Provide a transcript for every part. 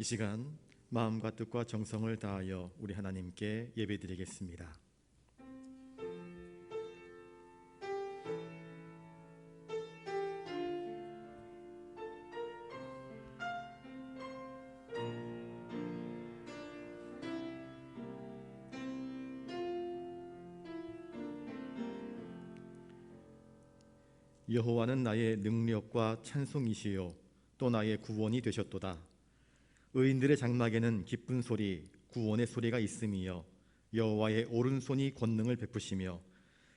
이 시간 마음과 뜻과 정성을 다하여 우리 하나님께 예배드리겠습니다. 여호와는 나의 능력과 찬송이시요 또 나의 구원이 되셨도다. 의인들의 장막에는 기쁜 소리, 구원의 소리가 있음이여 여호와의 오른손이 권능을 베푸시며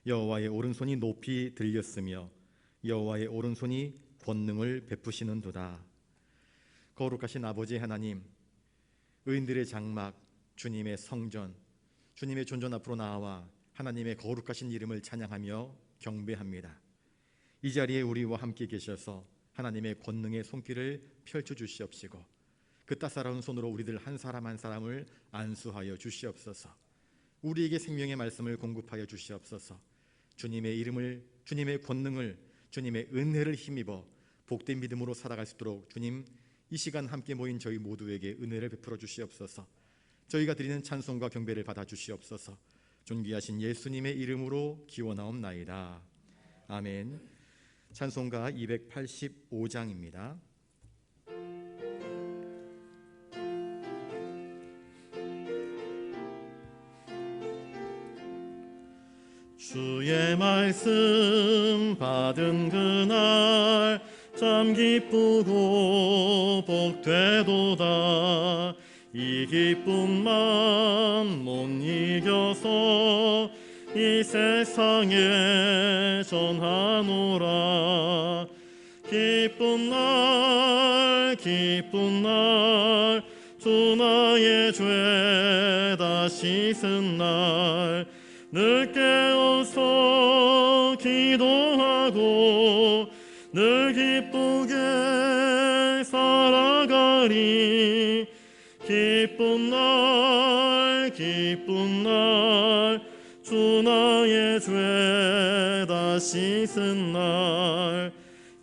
여호와의 오른손이 높이 들렸으며 여호와의 오른손이 권능을 베푸시는도다. 거룩하신 아버지 하나님, 의인들의 장막, 주님의 성전, 주님의 존전 앞으로 나와 하나님의 거룩하신 이름을 찬양하며 경배합니다. 이 자리에 우리와 함께 계셔서 하나님의 권능의 손길을 펼쳐주시옵시고 그 따사로운 손으로 우리들 한 사람 한 사람을 안수하여 주시옵소서. 우리에게 생명의 말씀을 공급하여 주시옵소서. 주님의 이름을, 주님의 권능을, 주님의 은혜를 힘입어 복된 믿음으로 살아갈 수 있도록 주님, 이 시간 함께 모인 저희 모두에게 은혜를 베풀어 주시옵소서. 저희가 드리는 찬송과 경배를 받아 주시옵소서. 존귀하신 예수님의 이름으로 기원하옵나이다. 아멘. 찬송가 285장입니다. 주의 말씀 받은 그날 참 기쁘고 복되도다. 이 기쁨만 못 이겨서 이 세상에 전하노라. 기쁜 날 기쁜 날 주 나의 죄 다 씻은 날 늘 깨어서 기도하고 늘 기쁘게 살아가리. 기쁜 날 기쁜 날 주 나의 죄 다 씻은 날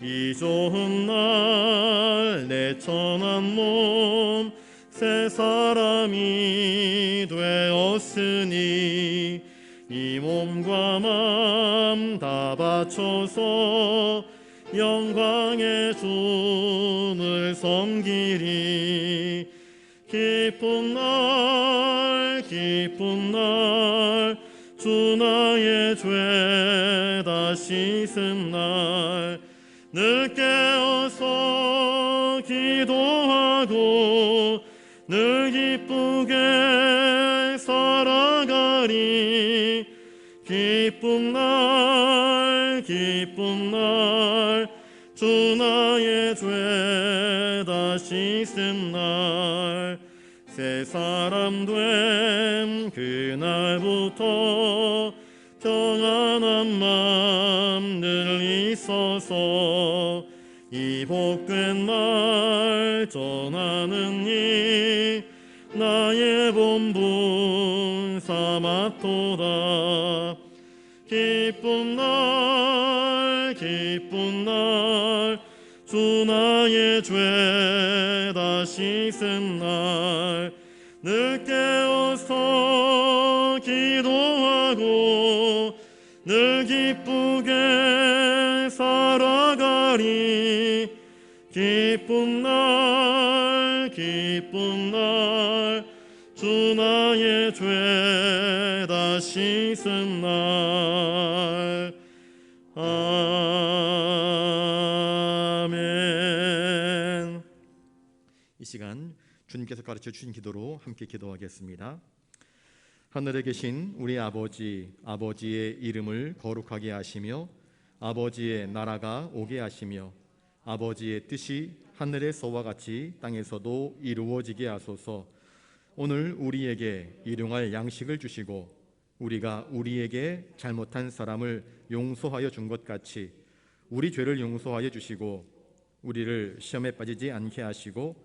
이 좋은 날 내 천한 몸 새 사람이 되었으니 이 몸과 마음 다 바쳐서 영광의 주를 섬기리. 기쁜 날 기쁜 날 주 나의 죄 다 씻은 날 늘 깨어서 기도하고 늘 기쁘게 살아가리. 기쁜 날 기쁜 날 주 나의 죄 다 씻은 날 새 사람 된 그날부터 평안한 마음 늘 있어서 이 복된 말 전하는 이 나의 본분 삼았도다. 기쁜 날 기쁜 날 주 나의 죄 다 씻은 날 늘 깨어서 기도하고 늘 기쁘게 살아가리. 기쁜 날 기쁜 날 주 나의 죄 다 씻은 날. 아멘. 이 시간 주님께서 가르쳐 주신 기도로 함께 기도하겠습니다. 하늘에 계신 우리 아버지, 아버지의 이름을 거룩하게 하시며 아버지의 나라가 오게 하시며 아버지의 뜻이 하늘에서와 같이 땅에서도 이루어지게 하소서. 오늘 우리에게 일용할 양식을 주시고 우리가 우리에게 잘못한 사람을 용서하여 준 것 같이 우리 죄를 용서하여 주시고 우리를 시험에 빠지지 않게 하시고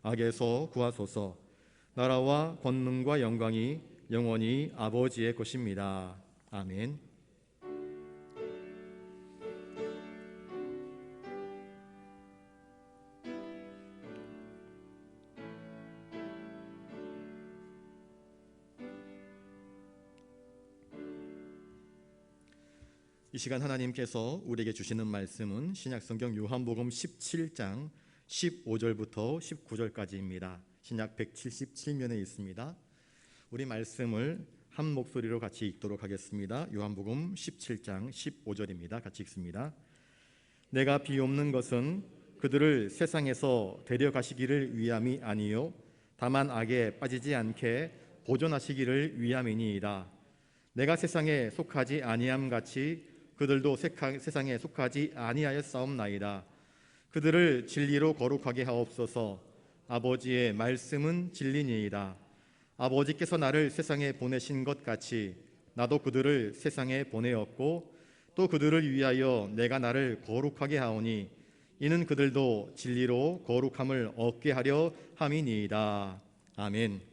악에서 구하소서. 나라와 권능과 영광이 영원히 아버지의 것입니다. 아멘. 이 시간 하나님께서 우리에게 주시는 말씀은 신약성경 요한복음 17장 15절부터 19절까지입니다. 신약 177면에 있습니다. 우리 말씀을 한 목소리로 같이 읽도록 하겠습니다. 요한복음 17장 15절입니다. 같이 읽습니다. 내가 비옵는 것은 그들을 세상에서 데려가시기를 위함이 아니요 다만 악에 빠지지 않게 보존하시기를 위함이니이다. 내가 세상에 속하지 아니함 같이 그들도 세상에 속하지 아니하였사옵나이다. 그들을 진리로 거룩하게 하옵소서. 아버지의 말씀은 진리니이다. 아버지께서 나를 세상에 보내신 것 같이 나도 그들을 세상에 보내었고 또 그들을 위하여 내가 나를 거룩하게 하오니 이는 그들도 진리로 거룩함을 얻게 하려 함이니이다. 아멘.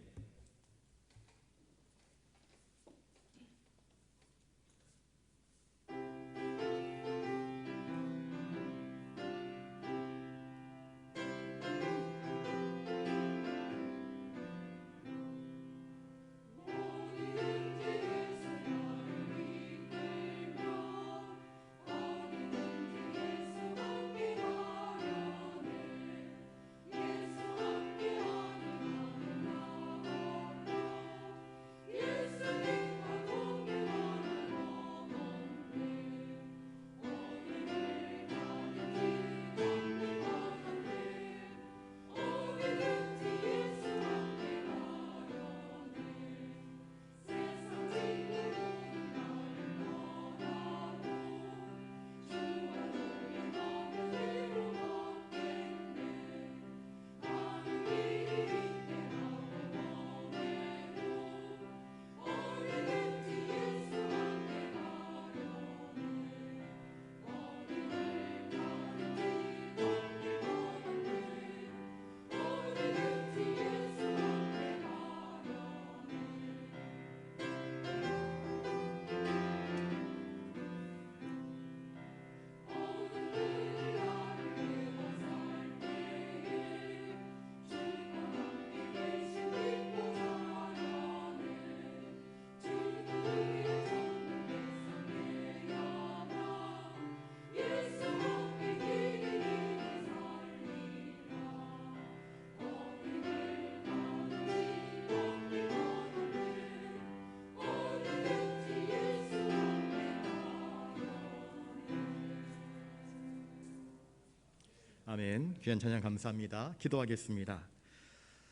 아멘. 귀한 찬양 감사합니다. 기도하겠습니다.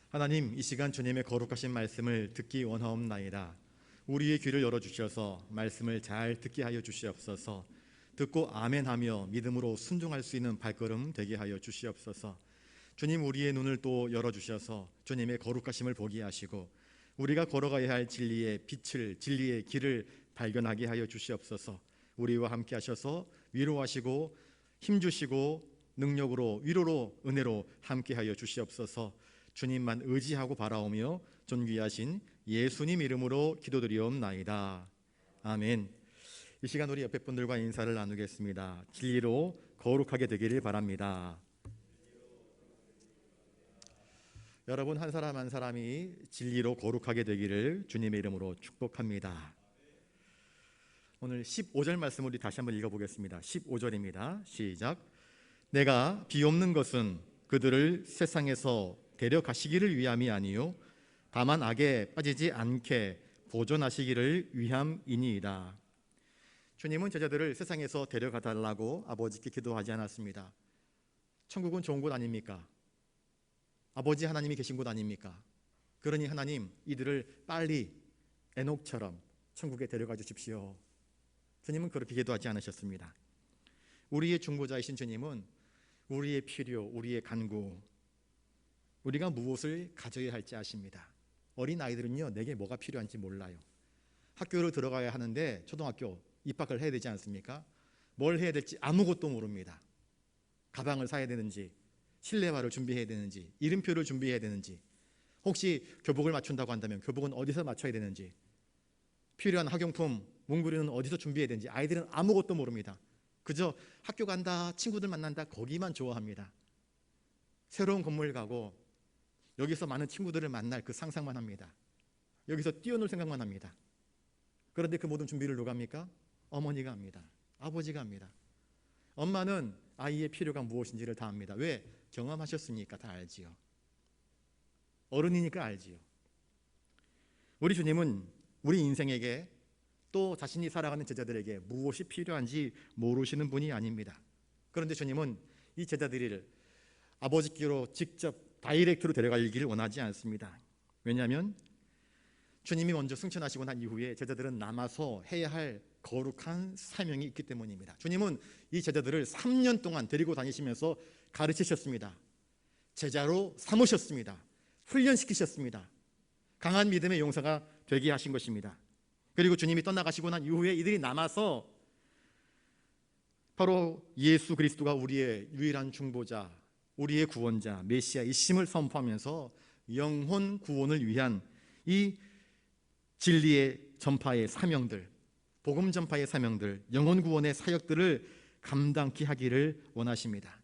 하나님, 이 시간 주님의 거룩하신 말씀을 듣기 원하옵나이다. 우리의 귀를 열어주셔서 말씀을 잘 듣게 하여 주시옵소서. 듣고 아멘하며 믿음으로 순종할 수 있는 발걸음 되게 하여 주시옵소서. 주님, 우리의 눈을 또 열어주셔서 주님의 거룩하심을 보게 하시고 우리가 걸어가야 할 진리의 빛을, 진리의 길을 발견하게 하여 주시옵소서. 우리와 함께 하셔서 위로하시고 힘주시고 능력으로 위로로 은혜로 함께하여 주시옵소서. 주님만 의지하고 바라오며 존귀하신 예수님 이름으로 기도드리옵나이다. 아멘. 이 시간 우리 옆에 분들과 인사를 나누겠습니다. 진리로 거룩하게 되기를 바랍니다. 여러분 한 사람 한 사람이 진리로 거룩하게 되기를 주님의 이름으로 축복합니다. 오늘 15절 말씀 우리 다시 한번 읽어보겠습니다. 15절입니다. 시작. 내가 비옵는 것은 그들을 세상에서 데려가시기를 위함이 아니요 다만 악에 빠지지 않게 보존하시기를 위함이니이다. 주님은 제자들을 세상에서 데려가 달라고 아버지께 기도하지 않았습니다. 천국은 좋은 곳 아닙니까? 아버지 하나님이 계신 곳 아닙니까? 그러니 하나님, 이들을 빨리 에녹처럼 천국에 데려가 주십시오. 주님은 그렇게 기도하지 않으셨습니다. 우리의 중보자이신 주님은 우리의 필요, 우리의 간구, 우리가 무엇을 가져야 할지 아십니다. 어린 아이들은요, 내게 뭐가 필요한지 몰라요. 학교를 들어가야 하는데 초등학교 입학을 해야 되지 않습니까? 뭘 해야 될지 아무것도 모릅니다. 가방을 사야 되는지, 실내화를 준비해야 되는지, 이름표를 준비해야 되는지, 혹시 교복을 맞춘다고 한다면 교복은 어디서 맞춰야 되는지, 필요한 학용품, 문구류는 어디서 준비해야 되는지 아이들은 아무것도 모릅니다. 그저 학교 간다, 친구들 만난다, 거기만 좋아합니다. 새로운 건물 가고 여기서 많은 친구들을 만날 그 상상만 합니다. 여기서 뛰어놀 생각만 합니다. 그런데 그 모든 준비를 누가 합니까? 어머니가 합니다. 아버지가 합니다. 엄마는 아이의 필요가 무엇인지를 다 압니다. 왜? 경험하셨으니까 다 알지요. 어른이니까 알지요. 우리 주님은 우리 인생에게 또 자신이 살아가는 제자들에게 무엇이 필요한지 모르시는 분이 아닙니다. 그런데 주님은 이 제자들을 아버지께로 직접 다이렉트로 데려가기를 원하지 않습니다. 왜냐하면 주님이 먼저 승천하시고 난 이후에 제자들은 남아서 해야 할 거룩한 사명이 있기 때문입니다. 주님은 이 제자들을 3년 동안 데리고 다니시면서 가르치셨습니다. 제자로 삼으셨습니다. 훈련시키셨습니다. 강한 믿음의 용사가 되게 하신 것입니다. 그리고 주님이 떠나가시고 난 이후에 이들이 남아서 바로 예수 그리스도가 우리의 유일한 중보자, 우리의 구원자, 메시아이심을 선포하면서 영혼 구원을 위한 이 진리의 전파의 사명들, 복음 전파의 사명들, 영혼 구원의 사역들을 감당케 하기를 원하십니다.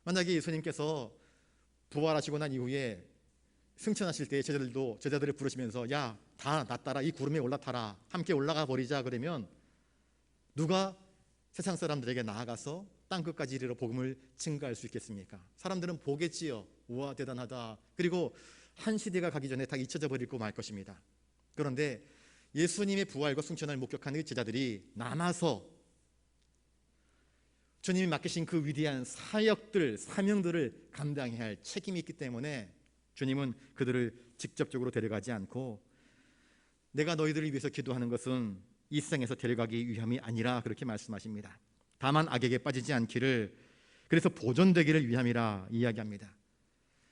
만약에 예수님께서 부활하시고 난 이후에 승천하실 때 제자들을 부르시면서 야, 다 나 따라 이 구름에 올라타라, 함께 올라가 버리자 그러면 누가 세상 사람들에게 나아가서 땅끝까지 이르러 복음을 증가할 수 있겠습니까? 사람들은 보겠지요. 우와, 대단하다. 그리고 한 시대가 가기 전에 다 잊혀져 버리고 말 것입니다. 그런데 예수님의 부활과 승천을 목격하는 제자들이 남아서 주님이 맡기신 그 위대한 사역들, 사명들을 감당해야 할 책임이 있기 때문에 주님은 그들을 직접적으로 데려가지 않고 내가 너희들을 위해서 기도하는 것은 이 세상에서 데려가기 위함이 아니라 그렇게 말씀하십니다. 다만 악에게 빠지지 않기를, 그래서 보존되기를 위함이라 이야기합니다.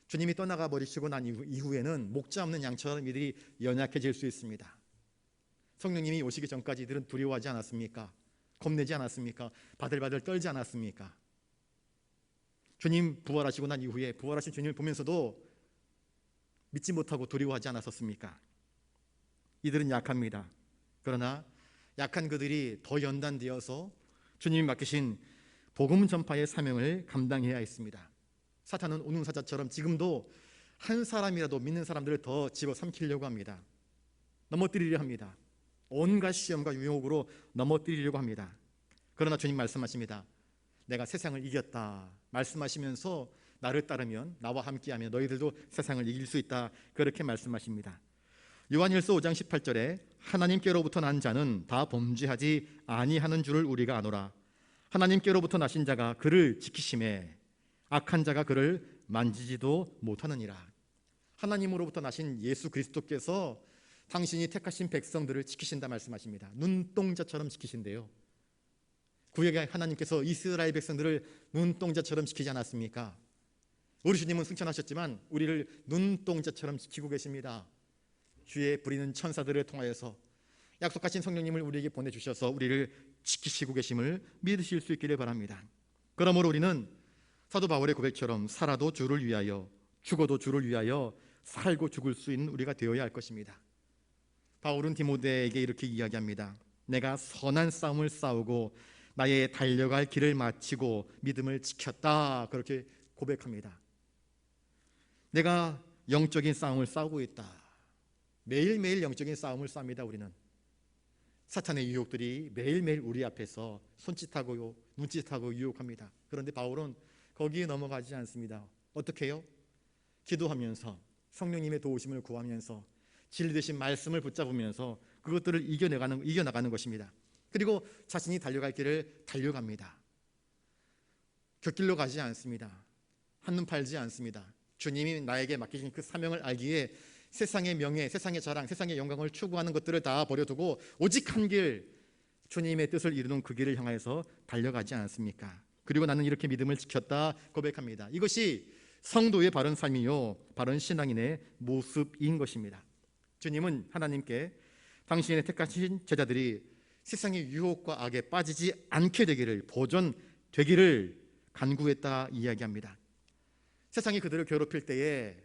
주님이 떠나가 버리시고 난 이후에는 목자 없는 양처럼 이들이 연약해질 수 있습니다. 성령님이 오시기 전까지 이들은 두려워하지 않았습니까? 겁내지 않았습니까? 바들바들 떨지 않았습니까? 주님 부활하시고 난 이후에 부활하신 주님을 보면서도 믿지 못하고 두려워하지 않았었습니까? 이들은 약합니다. 그러나 약한 그들이 더 연단되어서 주님이 맡기신 복음 전파의 사명을 감당해야 했습니다. 사탄은 우능사자처럼 지금도 한 사람이라도 믿는 사람들을 더 집어삼키려고 합니다. 넘어뜨리려 합니다. 온갖 시험과 유혹으로 넘어뜨리려고 합니다. 그러나 주님 말씀하십니다. 내가 세상을 이겼다 말씀하시면서 나를 따르면, 나와 함께하면 너희들도 세상을 이길 수 있다, 그렇게 말씀하십니다. 요한일서 5장 18절에 하나님께로부터 난 자는 다 범죄하지 아니하는 줄을 우리가 아노라. 하나님께로부터 나신 자가 그를 지키심에 악한 자가 그를 만지지도 못하느니라. 하나님으로부터 나신 예수 그리스도께서 당신이 택하신 백성들을 지키신다 말씀하십니다. 눈동자처럼 지키신대요. 구약의 하나님께서 이스라엘 백성들을 눈동자처럼 지키지 않았습니까? 우리 주님은 승천하셨지만 우리를 눈동자처럼 지키고 계십니다. 주의 부리는 천사들을 통하여서 약속하신 성령님을 우리에게 보내주셔서 우리를 지키시고 계심을 믿으실 수 있기를 바랍니다. 그러므로 우리는 사도 바울의 고백처럼 살아도 주를 위하여, 죽어도 주를 위하여 살고 죽을 수 있는 우리가 되어야 할 것입니다. 바울은 디모데에게 이렇게 이야기합니다. 내가 선한 싸움을 싸우고 나의 달려갈 길을 마치고 믿음을 지켰다, 그렇게 고백합니다. 내가 영적인 싸움을 싸우고 있다. 매일매일 영적인 싸움을 싸웁니다. 우리는 사탄의 유혹들이 매일매일 우리 앞에서 손짓하고 눈짓하고 유혹합니다. 그런데 바울은 거기에 넘어가지 않습니다. 어떻게 해요? 기도하면서 성령님의 도우심을 구하면서 진리 되신 말씀을 붙잡으면서 그것들을 이겨나가는 것입니다. 그리고 자신이 달려갈 길을 달려갑니다. 곁길로 가지 않습니다. 한눈 팔지 않습니다. 주님이 나에게 맡기신 그 사명을 알기에 세상의 명예, 세상의 자랑, 세상의 영광을 추구하는 것들을 다 버려두고 오직 한 길, 주님의 뜻을 이루는 그 길을 향해서 달려가지 않습니까? 그리고 나는 이렇게 믿음을 지켰다 고백합니다. 이것이 성도의 바른 삶이요, 바른 신앙인의 모습인 것입니다. 주님은 하나님께 당신의 택하신 제자들이 세상의 유혹과 악에 빠지지 않게 되기를, 보존되기를 간구했다 이야기합니다. 세상이 그들을 괴롭힐 때에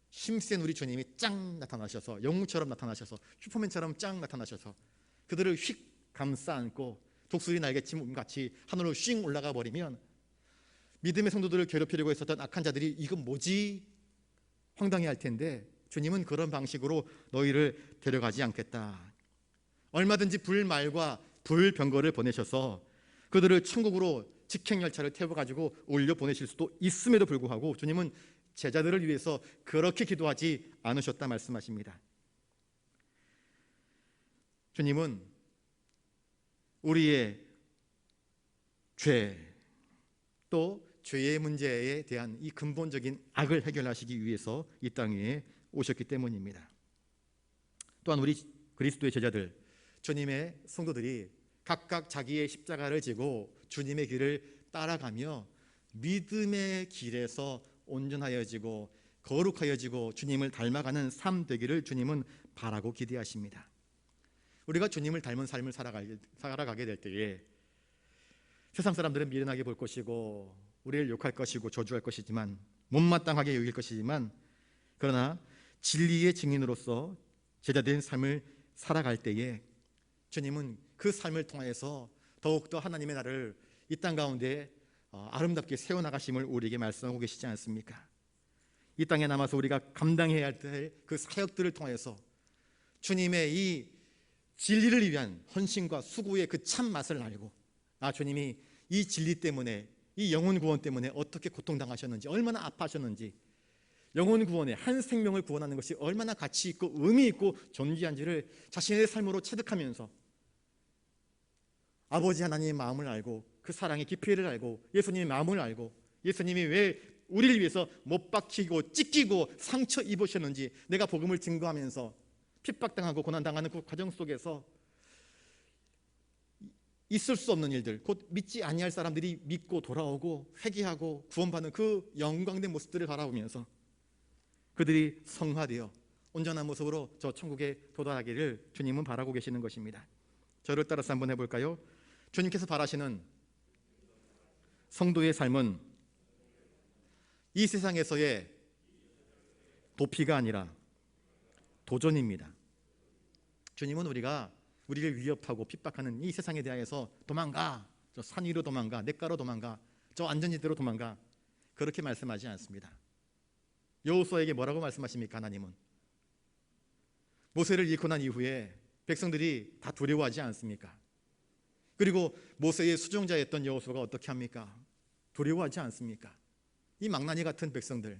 힘센 우리 주님이 짱 나타나셔서, 영웅처럼 나타나셔서, 슈퍼맨처럼 짱 나타나셔서 그들을 휙 감싸 안고 독수리 날개치같이 하늘로 씩 올라가 버리면 믿음의 성도들을 괴롭히려고 했었던 악한 자들이 이건 뭐지? 황당해할 텐데 주님은 그런 방식으로 너희를 데려가지 않겠다. 얼마든지 불말과 불병거를 보내셔서 그들을 천국으로 직행열차를 태워가지고 올려 보내실 수도 있음에도 불구하고 주님은 제자들을 위해서 그렇게 기도하지 않으셨다 말씀하십니다. 주님은 우리의 죄, 또 죄의 문제에 대한 이 근본적인 악을 해결하시기 위해서 이 땅에 오셨기 때문입니다. 또한 우리 그리스도의 제자들, 주님의 성도들이 각각 자기의 십자가를 지고 주님의 길을 따라가며 믿음의 길에서 온전하여지고 거룩하여지고 주님을 닮아가는 삶 되기를 주님은 바라고 기대하십니다. 우리가 주님을 닮은 삶을 살아가게 될 때에 세상 사람들은 미련하게 볼 것이고 우리를 욕할 것이고 저주할 것이지만 못마땅하게 여길 것이지만, 그러나 진리의 증인으로서 제자된 삶을 살아갈 때에 주님은 그 삶을 통해서 더욱더 하나님의 나라를 이 땅 가운데 아름답게 세워나가심을 우리에게 말씀하고 계시지 않습니까? 이 땅에 남아서 우리가 감당해야 할 그 사역들을 통해서 주님의 이 진리를 위한 헌신과 수고의 그 참맛을 알고, 주님이 이 진리 때문에, 이 영혼 구원 때문에 어떻게 고통당하셨는지, 얼마나 아파하셨는지, 영혼 구원에 한 생명을 구원하는 것이 얼마나 가치 있고 의미 있고 존귀한지를 자신의 삶으로 체득하면서 아버지 하나님의 마음을 알고 그 사랑의 깊이를 알고 예수님의 마음을 알고 예수님이 왜 우리를 위해서 못 박히고 찢기고 상처 입으셨는지 내가 복음을 증거하면서 핍박당하고 고난당하는 그 과정 속에서 있을 수 없는 일들, 곧 믿지 아니할 사람들이 믿고 돌아오고 회개하고 구원받는 그 영광된 모습들을 바라보면서 그들이 성화되어 온전한 모습으로 저 천국에 도달하기를 주님은 바라고 계시는 것입니다. 저를 따라서 한번 해볼까요? 주님께서 바라시는 성도의 삶은 이 세상에서의 도피가 아니라 도전입니다. 주님은 우리를 위협하고 핍박하는 이 세상에 대하여서 도망가, 저 산 위로 도망가, 냇가로 도망가, 저 안전지대로 도망가, 그렇게 말씀하지 않습니다. 여호수아에게 뭐라고 말씀하십니까? 하나님은 모세를 잃고 난 이후에 백성들이 다 두려워하지 않습니까? 그리고 모세의 수종자였던 여호수아가 어떻게 합니까? 두려워하지 않습니까? 이 망나니 같은 백성들,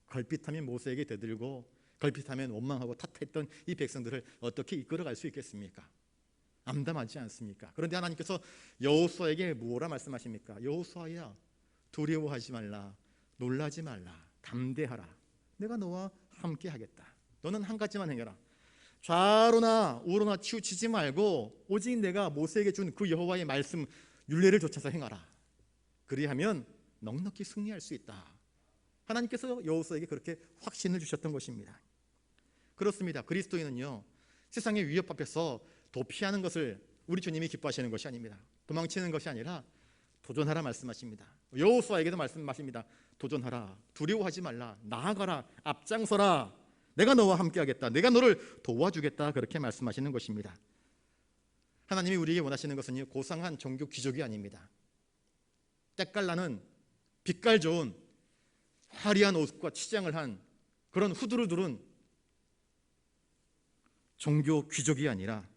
걸핏하면 모세에게 대들고 걸핏하면 원망하고 탓했던 이 백성들을 어떻게 이끌어갈 수 있겠습니까? 암담하지 않습니까? 그런데 하나님께서 여호수아에게 뭐라 말씀하십니까? 여호수아야, 두려워하지 말라, 놀라지 말라, 담대하라, 내가 너와 함께 하겠다. 너는 한 가지만 행해라. 좌로나 우로나 치우치지 말고 오직 내가 모세에게 준 그 여호와의 말씀 율례를 좇아서 행하라. 그리하면 넉넉히 승리할 수 있다. 하나님께서 여호수아에게 그렇게 확신을 주셨던 것입니다. 그렇습니다. 그리스도인은요, 세상의 위협 앞에서 도피하는 것을 우리 주님이 기뻐하시는 것이 아닙니다. 도망치는 것이 아니라 도전하라 말씀하십니다. 여호수아에게도 말씀하십니다. 도전하라, 두려워하지 말라, 나아가라, 앞장서라, 내가 너와 함께 하겠다, 내가 너를 도와주겠다, 그렇게 말씀하시는 것입니다. 하나님이 우리에게 원하시는 것은 고상한 종교 귀족이 아닙니다. 때깔나는 빛깔 좋은 화려한 옷과 치장을 한 그런 후드를 두른 종교 귀족이 아니라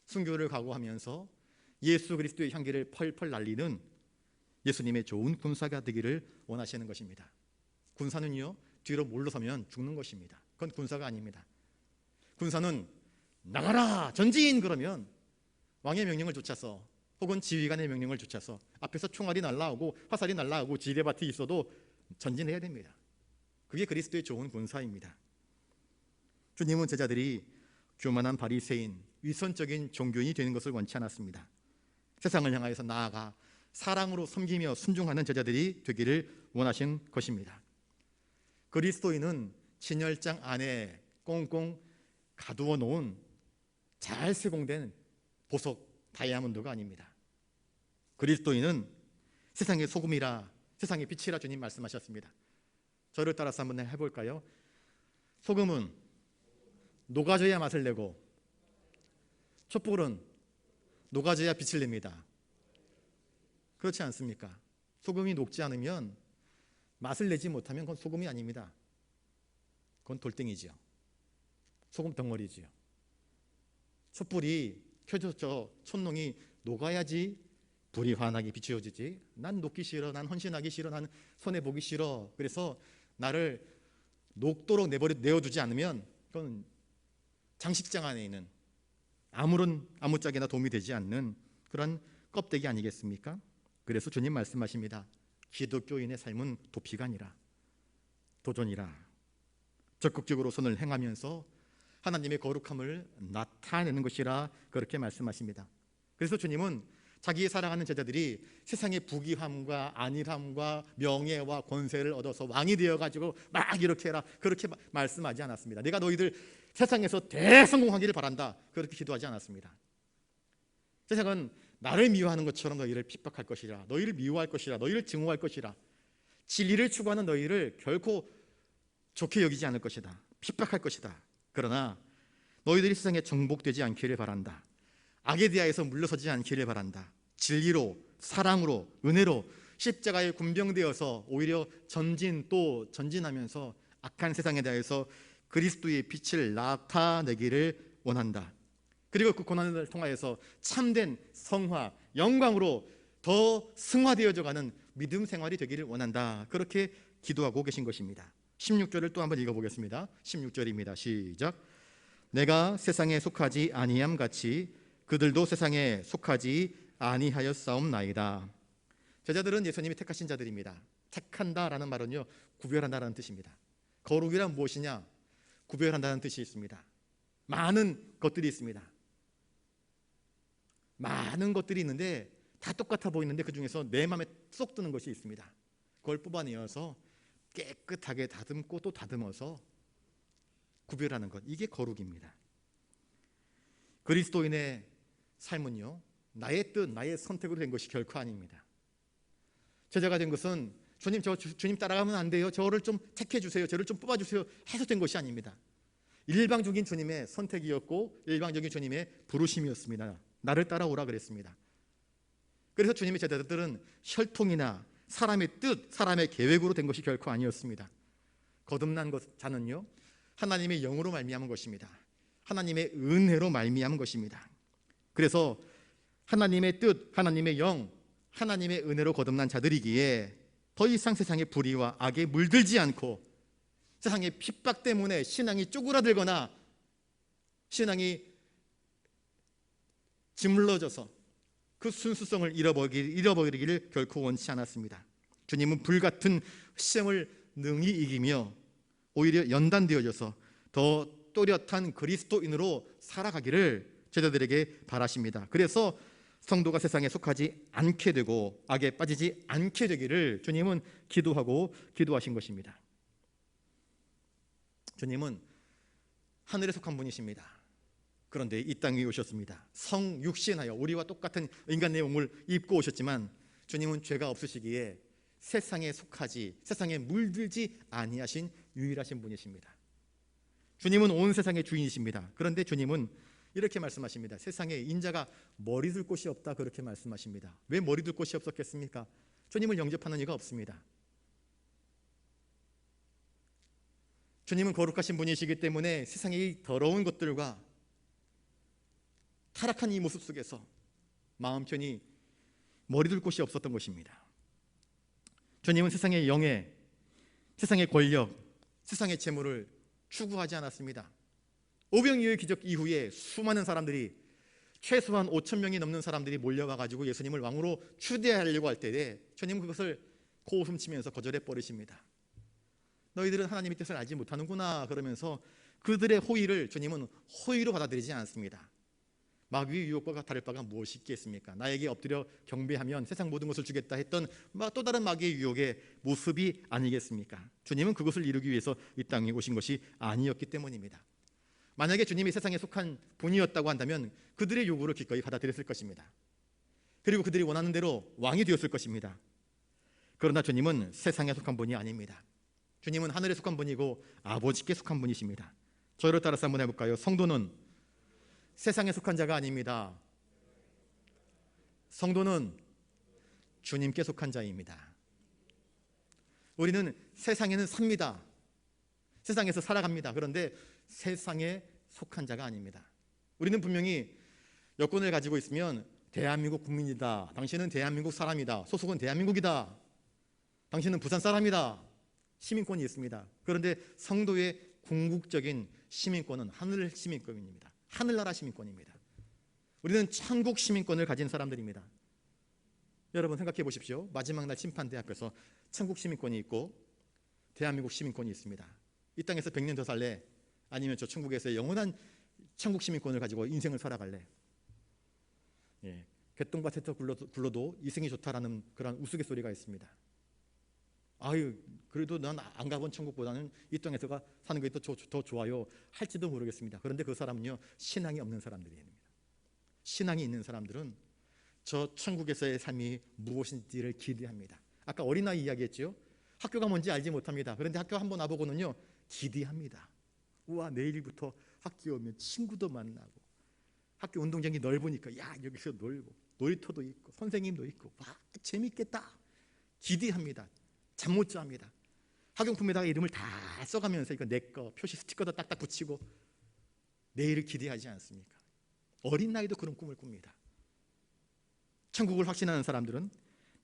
순교를 각오하면서 예수 그리스도의 향기를 펄펄 날리는 예수님의 좋은 군사가 되기를 원하시는 것입니다. 군사는요, 뒤로 물러서면 죽는 것입니다. 그건 군사가 아닙니다. 군사는 나가라, 전진, 그러면 왕의 명령을 쫓아서 혹은 지휘관의 명령을 쫓아서 앞에서 총알이 날라오고 화살이 날라오고 지뢰밭이 있어도 전진해야 됩니다. 그게 그리스도의 좋은 군사입니다. 주님은 제자들이 교만한 바리새인, 위선적인 종교인이 되는 것을 원치 않았습니다. 세상을 향하여서 나아가 사랑으로 섬기며 순종하는 제자들이 되기를 원하신 것입니다. 그리스도인은 진열장 안에 꽁꽁 가두어 놓은 잘 세공된 보석 다이아몬드가 아닙니다. 그리스도인은 세상의 소금이라, 세상의 빛이라 주님 말씀하셨습니다. 저를 따라서 한번 해볼까요? 소금은 녹아져야 맛을 내고 촛불은 녹아져야 빛을 냅니다. 그렇지 않습니까? 소금이 녹지 않으면, 맛을 내지 못하면 그건 소금이 아닙니다. 그건 돌덩이지요. 소금 덩어리지요. 촛불이 켜져서 촛농이 녹아야지 불이 환하게 비추어지지. 난 녹기 싫어, 난 헌신하기 싫어, 난 손해보기 싫어. 그래서 나를 녹도록 내어두지 않으면 그건 장식장 안에 있는 아무런 아무짝에나 도움이 되지 않는 그런 껍데기 아니겠습니까? 그래서 주님 말씀하십니다. 기독교인의 삶은 도피가 아니라 도전이라. 적극적으로 선을 행하면서 하나님의 거룩함을 나타내는 것이라 그렇게 말씀하십니다. 그래서 주님은 자기의 사랑하는 제자들이 세상의 부귀함과 안일함과 명예와 권세를 얻어서 왕이 되어가지고 막 이렇게 해라 그렇게 말씀하지 않았습니다. 내가 너희들 세상에서 대성공하기를 바란다 그렇게 기도하지 않았습니다. 세상은 나를 미워하는 것처럼 너희를 핍박할 것이라, 너희를 미워할 것이라, 너희를 증오할 것이라, 진리를 추구하는 너희를 결코 좋게 여기지 않을 것이다, 핍박할 것이다. 그러나 너희들이 세상에 정복되지 않기를 바란다, 악에 대하여서 물러서지 않기를 바란다. 진리로, 사랑으로, 은혜로 십자가에 군병되어서 오히려 또 전진하면서 악한 세상에 대해서 그리스도의 빛을 나타내기를 원한다. 그리고 그 고난을 통하여서 참된 성화, 영광으로 더 승화되어져 가는 믿음 생활이 되기를 원한다. 그렇게 기도하고 계신 것입니다. 16절을 또 한번 읽어보겠습니다. 16절입니다. 시작. 내가 세상에 속하지 아니함 같이 그들도 세상에 속하지 아니하였사옵나이다. 제자들은 예수님이 택하신 자들입니다. 택한다라는 말은요, 구별한다라는 뜻입니다. 거룩이란 무엇이냐? 구별한다는 뜻이 있습니다. 많은 것들이 있습니다. 많은 것들이 있는데 다 똑같아 보이는데 그 중에서 내 마음에 쏙 드는 것이 있습니다. 그걸 뽑아내어서 깨끗하게 다듬고 또 다듬어서 구별하는 것, 이게 거룩입니다. 그리스도인의 삶은요, 나의 뜻, 나의 선택으로 된 것이 결코 아닙니다. 제자가 된 것은 주님, 주님 따라가면 안 돼요, 저를 좀 택해 주세요, 저를 좀 뽑아 주세요 해서 된 것이 아닙니다. 일방적인 주님의 선택이었고 일방적인 주님의 부르심이었습니다. 나를 따라오라 그랬습니다. 그래서 주님의 제자들은 혈통이나 사람의 뜻, 사람의 계획으로 된 것이 결코 아니었습니다. 거듭난 자는요, 하나님의 영으로 말미암은 것입니다. 하나님의 은혜로 말미암은 것입니다. 그래서 하나님의 뜻, 하나님의 영, 하나님의 은혜로 거듭난 자들이기에 더 이상 세상의 불의와 악에 물들지 않고 세상의 핍박 때문에 신앙이 쪼그라들거나 신앙이 짓물러져서 그 순수성을 잃어버리기를 결코 원치 않았습니다. 주님은 불같은 시험을 능히 이기며 오히려 연단되어져서 더 또렷한 그리스도인으로 살아가기를 제자들에게 바라십니다. 그래서 성도가 세상에 속하지 않게 되고 악에 빠지지 않게 되기를 주님은 기도하신 것입니다. 주님은 하늘에 속한 분이십니다. 그런데 이 땅에 오셨습니다. 성육신하여 우리와 똑같은 인간의 몸을 입고 오셨지만 주님은 죄가 없으시기에 세상에 속하지, 세상에 물들지 아니하신 유일하신 분이십니다. 주님은 온 세상의 주인이십니다. 그런데 주님은 이렇게 말씀하십니다. 세상에 인자가 머리 둘 곳이 없다 그렇게 말씀하십니다. 왜 머리 둘 곳이 없었겠습니까? 주님을 영접하는 이가 없습니다. 주님은 거룩하신 분이시기 때문에 세상의 더러운 것들과 타락한 이 모습 속에서 마음 편히 머리 둘 곳이 없었던 것입니다. 주님은 세상의 영예, 세상의 권력, 세상의 재물을 추구하지 않았습니다. 오병이어의 기적 이후에 수많은 사람들이, 최소한 5,000명이 넘는 사람들이 몰려와가지고 예수님을 왕으로 추대하려고 할 때에 주님은 그것을 코웃음치면서 거절해 버리십니다. 너희들은 하나님의 뜻을 알지 못하는구나 그러면서 그들의 호의를 주님은 호의로 받아들이지 않습니다. 마귀의 유혹과 다를 바가 무엇이 있겠습니까? 나에게 엎드려 경배하면 세상 모든 것을 주겠다 했던 또 다른 마귀의 유혹의 모습이 아니겠습니까? 주님은 그것을 이루기 위해서 이 땅에 오신 것이 아니었기 때문입니다. 만약에 주님이 세상에 속한 분이었다고 한다면 그들의 요구를 기꺼이 받아들였을 것입니다. 그리고 그들이 원하는 대로 왕이 되었을 것입니다. 그러나 주님은 세상에 속한 분이 아닙니다. 주님은 하늘에 속한 분이고 아버지께 속한 분이십니다. 저를 따라서 한번 해볼까요? 성도는 세상에 속한 자가 아닙니다. 성도는 주님께 속한 자입니다. 우리는 세상에는 삽니다. 세상에서 살아갑니다. 그런데 세상에 속한 자가 아닙니다. 우리는 분명히 여권을 가지고 있으면 대한민국 국민이다, 당신은 대한민국 사람이다, 소속은 대한민국이다, 당신은 부산 사람이다, 시민권이 있습니다. 그런데 성도의 궁극적인 시민권은 하늘 시민권입니다. 하늘나라 시민권입니다. 우리는 천국 시민권을 가진 사람들입니다. 여러분 생각해 보십시오. 마지막 날 심판대 앞에서 천국 시민권이 있고 대한민국 시민권이 있습니다. 이 땅에서 100년 더 살래? 아니면 저 천국에서 영원한 천국 시민권을 가지고 인생을 살아갈래? 개똥밭에서 굴러도 이승이 좋다라는 그런 우스갯소리가 있습니다. 아유, 그래도 난 안 가본 천국보다는 이 땅에서가 사는 게 더 좋아요 할지도 모르겠습니다. 그런데 그 사람은요, 신앙이 없는 사람들입니다. 신앙이 있는 사람들은 저 천국에서의 삶이 무엇인지를 기대합니다. 아까 어린아이 이야기했죠. 학교가 뭔지 알지 못합니다. 그런데 학교 한번 와보고는요, 기대합니다. 우와, 내일부터 학교 오면 친구도 만나고, 학교 운동장이 넓으니까 야, 여기서 놀고, 놀이터도 있고 선생님도 있고, 와, 재밌겠다. 기대합니다. 잠 못 잡니다. 학용품에다가 이름을 다 써가면서 이거 내 거 표시 스티커도 딱딱 붙이고 내일을 기대하지 않습니까? 어린 나이도 그런 꿈을 꿉니다. 천국을 확신하는 사람들은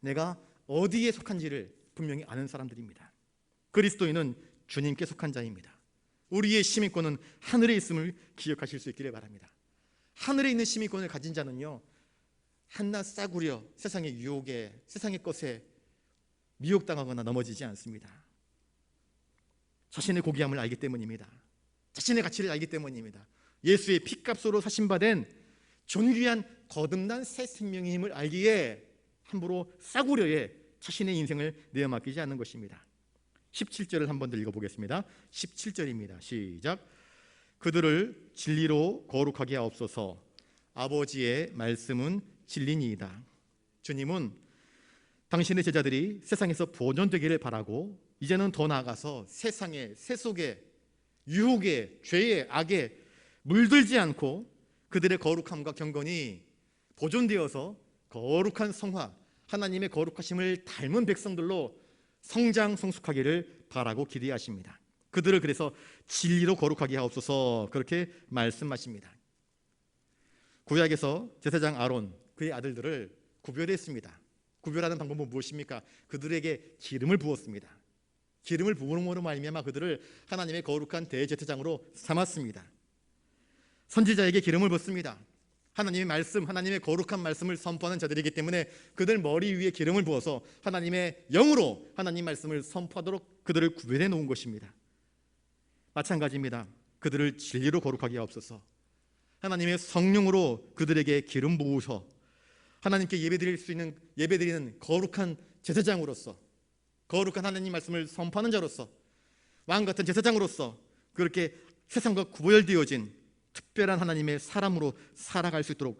내가 어디에 속한지를 분명히 아는 사람들입니다. 그리스도인은 주님께 속한 자입니다. 우리의 시민권은 하늘에 있음을 기억하실 수 있기를 바랍니다. 하늘에 있는 시민권을 가진 자는요, 한낱 싸구려 세상의 유혹에, 세상의 것에 미혹당하거나 넘어지지 않습니다. 자신의 고귀함을 알기 때문입니다. 자신의 가치를 알기 때문입니다. 예수의 피값으로 사신받은 존귀한 거듭난 새 생명의 힘을 알기에 함부로 싸구려에 자신의 인생을 내어 맡기지 않는 것입니다. 17절을 한 번 더 읽어보겠습니다. 17절입니다. 시작. 그들을 진리로 거룩하게 하옵소서. 아버지의 말씀은 진리니이다. 주님은 당신의 제자들이 세상에서 보존되기를 바라고, 이제는 더 나아가서 세상의 세속의 유혹의 죄의 악에 물들지 않고 그들의 거룩함과 경건이 보존되어서 거룩한 성화, 하나님의 거룩하심을 닮은 백성들로 성장 성숙하기를 바라고 기대하십니다. 그들을 그래서 진리로 거룩하게 하옵소서, 그렇게 말씀하십니다. 구약에서 제사장 아론, 그의 아들들을 구별했습니다. 구별하는 방법은 무엇입니까? 그들에게 기름을 부었습니다. 기름을 부음으로 말미암아 그들을 하나님의 거룩한 대제사장으로 삼았습니다. 선지자에게 기름을 붓습니다. 하나님의 말씀, 하나님의 거룩한 말씀을 선포하는 자들이기 때문에 그들 머리 위에 기름을 부어서 하나님의 영으로 하나님 말씀을 선포하도록 그들을 구별해 놓은 것입니다. 마찬가지입니다. 그들을 진리로 거룩하게 하옵소서. 하나님의 성령으로 그들에게 기름 부으셔 하나님께 예배드리는 거룩한 제사장으로서, 거룩한 하나님 말씀을 선포하는 자로서, 왕같은 제사장으로서 그렇게 세상과 구별되어진 특별한 하나님의 사람으로 살아갈 수 있도록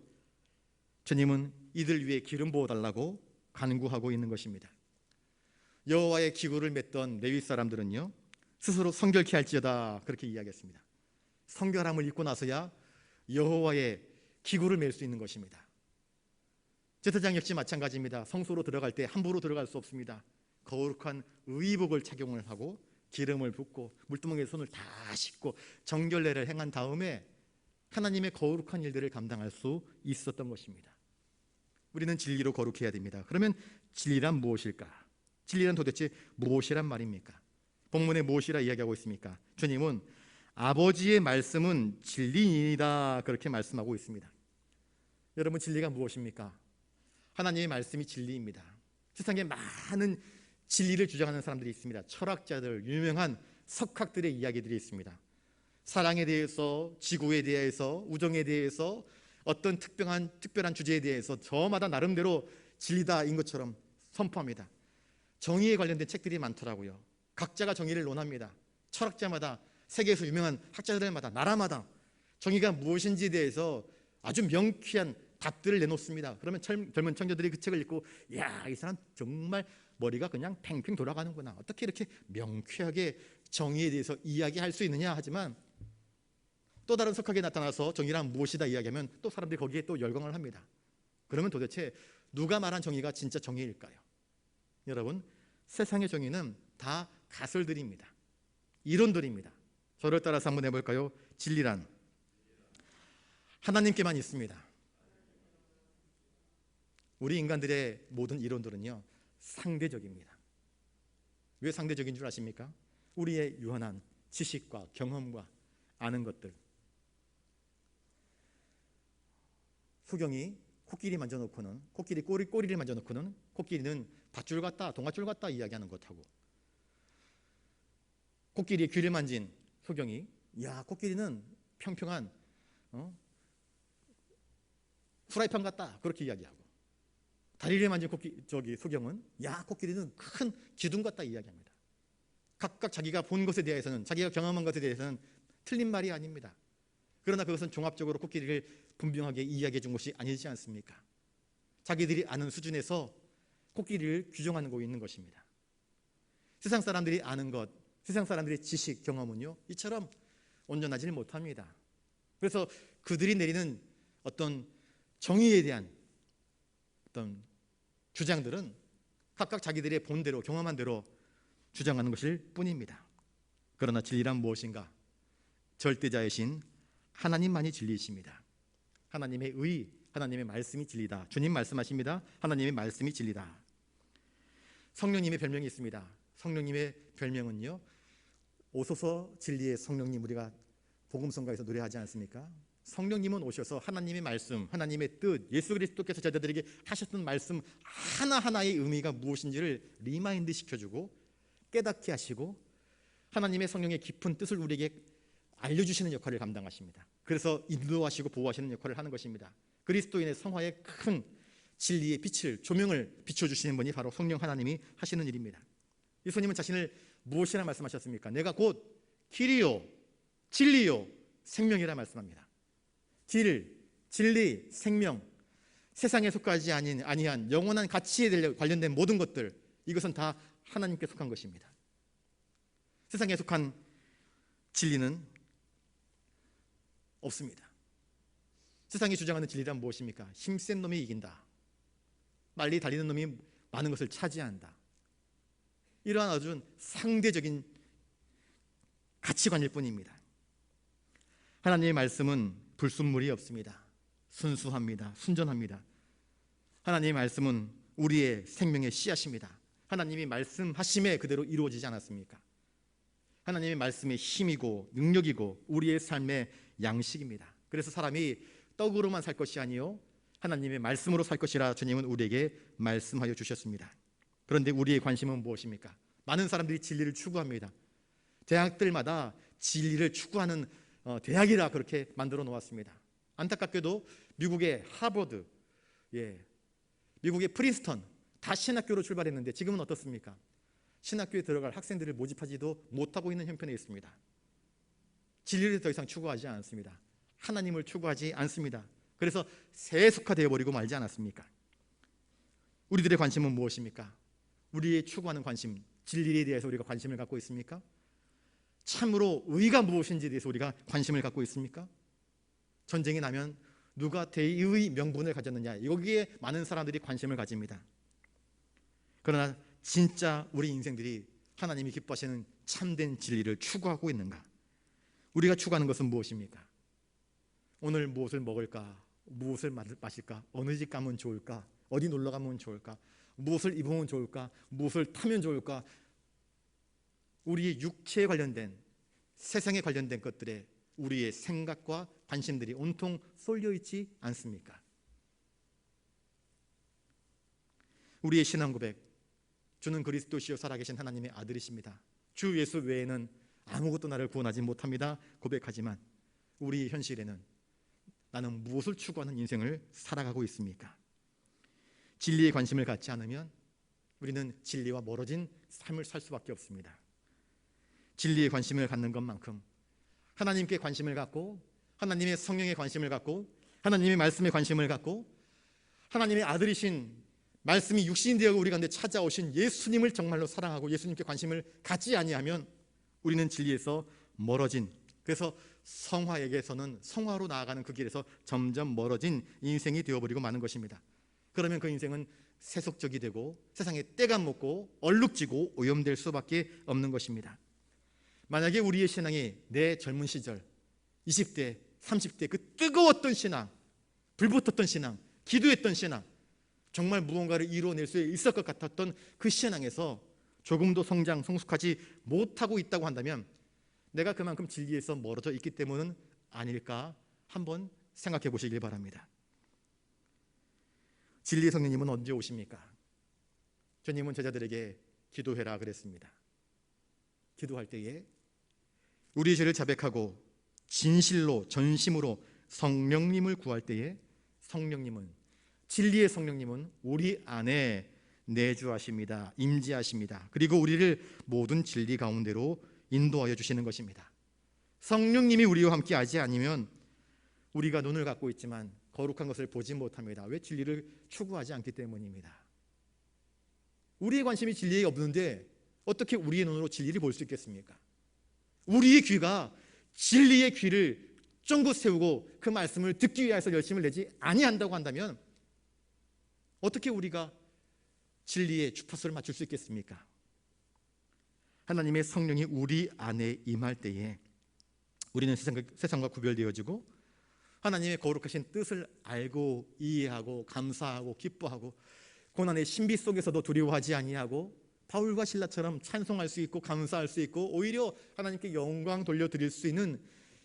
주님은 이들 위해 기름 부어달라고 간구하고 있는 것입니다. 여호와의 기구를 맸던 레위 사람들은요, 스스로 성결케 할지어다 그렇게 이야기했습니다. 성결함을 입고 나서야 여호와의 기구를 맬 수 있는 것입니다. 제사장 역시 마찬가지입니다. 성소로 들어갈 때 함부로 들어갈 수 없습니다. 거룩한 의복을 착용을 하고 기름을 붓고 물두멍에 손을 다 씻고 정결례를 행한 다음에 하나님의 거룩한 일들을 감당할 수 있었던 것입니다. 우리는 진리로 거룩해야 됩니다. 그러면 진리란 무엇일까? 진리란 도대체 무엇이란 말입니까? 본문에 무엇이라 이야기하고 있습니까? 주님은 아버지의 말씀은 진리이다 그렇게 말씀하고 있습니다. 여러분, 진리가 무엇입니까? 하나님의 말씀이 진리입니다. 세상에 많은 진리를 주장하는 사람들이 있습니다. 철학자들, 유명한 석학들의 이야기들이 있습니다. 사랑에 대해서, 지구에 대해서, 우정에 대해서, 어떤 특별한 주제에 대해서 저마다 나름대로 진리다인 것처럼 선포합니다. 정의에 관련된 책들이 많더라고요. 각자가 정의를 논합니다. 철학자마다, 세계에서 유명한 학자들마다, 나라마다 정의가 무엇인지에 대해서 아주 명쾌한 답들을 내놓습니다. 그러면 젊은 청년들이 그 책을 읽고, 야, 이 사람 정말 머리가 그냥 팽팽 돌아가는구나, 어떻게 이렇게 명쾌하게 정의에 대해서 이야기할 수 있느냐 하지만, 또 다른 석학에 나타나서 정의란 무엇이다 이야기하면 또 사람들이 거기에 또 열광을 합니다. 그러면 도대체 누가 말한 정의가 진짜 정의일까요? 여러분, 세상의 정의는 다 가설들입니다. 이론들입니다. 저를 따라서 한번 해볼까요? 진리란 하나님께만 있습니다. 우리 인간들의 모든 이론들은요, 상대적입니다. 왜 상대적인 줄 아십니까? 우리의 유한한 지식과 경험과 아는 것들. 소경이 코끼리 만져놓고는, 코끼리 꼬리를 만져놓고는 코끼리는 밧줄 같다, 동아줄 같다 이야기하는 것하고, 코끼리의 귀를 만진 소경이 야, 코끼리는 평평한 후라이팬 같다 그렇게 이야기하고, 다리를 만진 소경은 야, 코끼리는 큰 기둥 같다 이야기합니다. 각각 자기가 본 것에 대해서는, 자기가 경험한 것에 대해서는 틀린 말이 아닙니다. 그러나 그것은 종합적으로 코끼리를 분명하게 이야기해 준 것이 아니지 않습니까? 자기들이 아는 수준에서 코끼리를 규정하고 있는 것입니다. 세상 사람들이 아는 것, 세상 사람들의 지식, 경험은요, 이처럼 온전하지 못합니다. 그래서 그들이 내리는 어떤 정의에 대한 어떤 주장들은 각각 자기들의 본대로, 경험한 대로 주장하는 것일 뿐입니다. 그러나 진리란 무엇인가? 절대자이신 하나님만이 진리이십니다. 하나님의 의, 하나님의 말씀이 진리다. 주님 말씀하십니다. 하나님의 말씀이 진리다. 성령님의 별명이 있습니다. 성령님의 별명은요, 오소서 진리의 성령님, 우리가 복음성가에서 노래하지 않습니까? 성령님은 오셔서 하나님의 말씀, 하나님의 뜻, 예수 그리스도께서 제자들에게 하셨던 말씀 하나하나의 의미가 무엇인지를 리마인드 시켜주고 깨닫게 하시고 하나님의 성령의 깊은 뜻을 우리에게 알려주시는 역할을 감당하십니다. 그래서 인도하시고 보호하시는 역할을 하는 것입니다. 그리스도인의 성화에 큰 진리의 빛을, 조명을 비춰주시는 분이 바로 성령 하나님이 하시는 일입니다. 예수님은 자신을 무엇이라 말씀하셨습니까? 내가 곧 길이요 진리요 생명이라 말씀합니다. 길, 진리, 생명, 세상에 속하지 아니한 영원한 가치에 관련된 모든 것들, 이것은 다 하나님께 속한 것입니다. 세상에 속한 진리는 없습니다. 세상이 주장하는 진리란 무엇입니까? 힘센 놈이 이긴다, 빨리 달리는 놈이 많은 것을 차지한다, 이러한 아주 상대적인 가치관일 뿐입니다. 하나님의 말씀은 불순물이 없습니다. 순수합니다. 순전합니다. 하나님의 말씀은 우리의 생명의 씨앗입니다. 하나님이 말씀하심에 그대로 이루어지지 않았습니까? 하나님의 말씀의 힘이고 능력이고 우리의 삶의 양식입니다. 그래서 사람이 떡으로만 살 것이 아니요 하나님의 말씀으로 살 것이라 주님은 우리에게 말씀하여 주셨습니다. 그런데 우리의 관심은 무엇입니까? 많은 사람들이 진리를 추구합니다. 대학들마다 진리를 추구하는 대학이라 그렇게 만들어 놓았습니다. 안타깝게도 미국의 하버드, 미국의 프린스턴 다 신학교로 출발했는데 지금은 어떻습니까? 신학교에 들어갈 학생들을 모집하지도 못하고 있는 형편에 있습니다. 진리를 더 이상 추구하지 않습니다. 하나님을 추구하지 않습니다. 그래서 세속화되어 버리고 말지 않았습니까? 우리들의 관심은 무엇입니까? 우리의 추구하는 관심, 진리에 대해서 우리가 관심을 갖고 있습니까? 참으로 의가 무엇인지에 대해서 우리가 관심을 갖고 있습니까? 전쟁이 나면 누가 대의의 명분을 가졌느냐, 여기에 많은 사람들이 관심을 가집니다. 그러나 진짜 우리 인생들이 하나님이 기뻐하시는 참된 진리를 추구하고 있는가? 우리가 추구하는 것은 무엇입니까? 오늘 무엇을 먹을까? 무엇을 마실까? 어느 집 가면 좋을까? 어디 놀러 가면 좋을까? 무엇을 입으면 좋을까? 무엇을 타면 좋을까? 우리의 육체에 관련된, 세상에 관련된 것들에 우리의 생각과 관심들이 온통 쏠려 있지 않습니까? 우리의 신앙 고백, 주는 그리스도시요 살아계신 하나님의 아들이십니다. 주 예수 외에는 아무것도 나를 구원하지 못합니다 고백하지만 우리 현실에는 나는 무엇을 추구하는 인생을 살아가고 있습니까? 진리에 관심을 갖지 않으면 우리는 진리와 멀어진 삶을 살 수밖에 없습니다. 진리에 관심을 갖는 것만큼 하나님께 관심을 갖고 하나님의 성령에 관심을 갖고 하나님의 말씀에 관심을 갖고 하나님의 아들이신 말씀이 육신이 되어 우리 가운데 찾아오신 예수님을 정말로 사랑하고 예수님께 관심을 갖지 아니하면 우리는 진리에서 멀어진, 그래서 성화에게서는 성화로 나아가는 그 길에서 점점 멀어진 인생이 되어버리고 마는 것입니다. 그러면 그 인생은 세속적이 되고 세상에 때가 묻고 얼룩지고 오염될 수밖에 없는 것입니다. 만약에 우리의 신앙이 내 젊은 시절 20대, 30대 그 뜨거웠던 신앙, 불붙었던 신앙, 기도했던 신앙, 정말 무언가를 이루어낼 수 있을 것 같았던 그 신앙에서 조금도 성장, 성숙하지 못하고 있다고 한다면 내가 그만큼 진리에서 멀어져 있기 때문은 아닐까 한번 생각해 보시길 바랍니다. 진리의 성령님은 언제 오십니까? 주님은 제자들에게 기도해라 그랬습니다. 기도할 때에 우리 죄를 자백하고 진실로 전심으로 성령님을 구할 때에 성령님은, 진리의 성령님은 우리 안에 내주하십니다. 임재하십니다. 그리고 우리를 모든 진리 가운데로 인도하여 주시는 것입니다. 성령님이 우리와 함께 하지 않으면 우리가 눈을 갖고 있지만 거룩한 것을 보지 못합니다. 왜? 진리를 추구하지 않기 때문입니다. 우리의 관심이 진리에 없는데 어떻게 우리의 눈으로 진리를 볼 수 있겠습니까? 우리의 귀가 진리의 귀를 쫑긋 세우고 그 말씀을 듣기 위해서 열심을 내지 아니한다고 한다면 어떻게 우리가 진리의 주파수를 맞출 수 있겠습니까? 하나님의 성령이 우리 안에 임할 때에 우리는 세상과 구별되어지고 하나님의 거룩하신 뜻을 알고 이해하고 감사하고 기뻐하고 고난의 신비 속에서도 두려워하지 아니하고 바울과 실라처럼 찬송할 수 있고 감사할 수 있고 오히려 하나님께 영광 돌려드릴 수 있는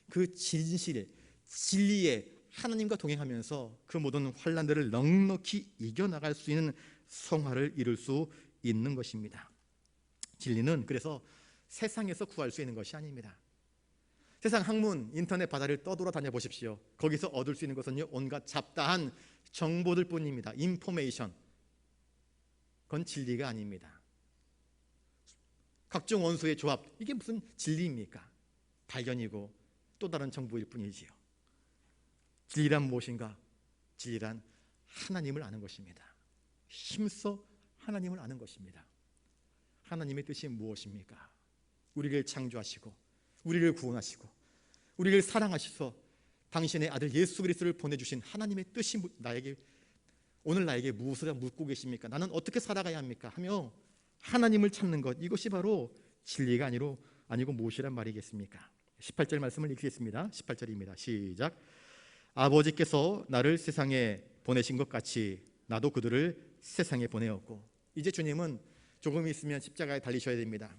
그 진실, 진리에 하나님과 동행하면서 그 모든 환난들을 넉넉히 이겨나갈 수 있는 성화를 이룰 수 있는 것입니다. 진리는 그래서 세상에서 구할 수 있는 것이 아닙니다. 세상 학문, 인터넷 바다를 떠돌아다녀 보십시오. 거기서 얻을 수 있는 것은 온갖 잡다한 정보들 뿐입니다. 인포메이션. 그건 진리가 아닙니다. 각종 원소의 조합, 이게 무슨 진리입니까? 발견이고 또 다른 정보일 뿐이지요. 진리란 무엇인가? 진리란 하나님을 아는 것입니다. 힘써 하나님을 아는 것입니다. 하나님의 뜻이 무엇입니까? 우리를 창조하시고 우리를 구원하시고 우리를 사랑하셔서 당신의 아들 예수 그리스도를 보내주신 하나님의 뜻이 오늘 나에게 무엇을 묻고 계십니까? 나는 어떻게 살아가야 합니까? 하며 하나님을 찾는 것, 이것이 바로 진리가 아니고 무엇이란 말이겠습니까? 18절 말씀을 읽겠습니다. 18절입니다. 시작. 아버지께서 나를 세상에 보내신 것 같이 나도 그들을 세상에 보내었고. 이제 주님은 조금 있으면 십자가에 달리셔야 됩니다.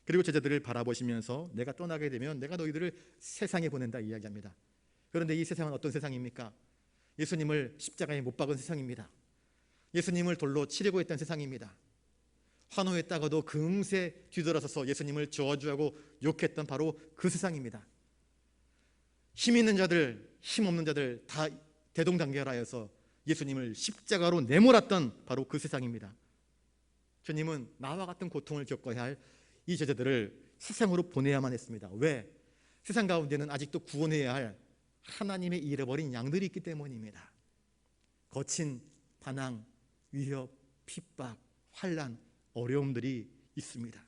그리고 제자들을 바라보시면서 내가 떠나게 되면 내가 너희들을 세상에 보낸다 이야기합니다. 그런데 이 세상은 어떤 세상입니까? 예수님을 십자가에 못 박은 세상입니다. 예수님을 돌로 치려고 했던 세상입니다. 환호했다가도 금세 뒤돌아서서 예수님을 저주하고 욕했던 바로 그 세상입니다. 힘 있는 자들, 힘 없는 자들 다 대동단결하여서 예수님을 십자가로 내몰았던 바로 그 세상입니다. 주님은 나와 같은 고통을 겪어야 할 이 제자들을 세상으로 보내야만 했습니다. 왜? 세상 가운데는 아직도 구원해야 할 하나님의 잃어버린 양들이 있기 때문입니다. 거친 반항, 위협, 핍박, 환난, 어려움들이 있습니다.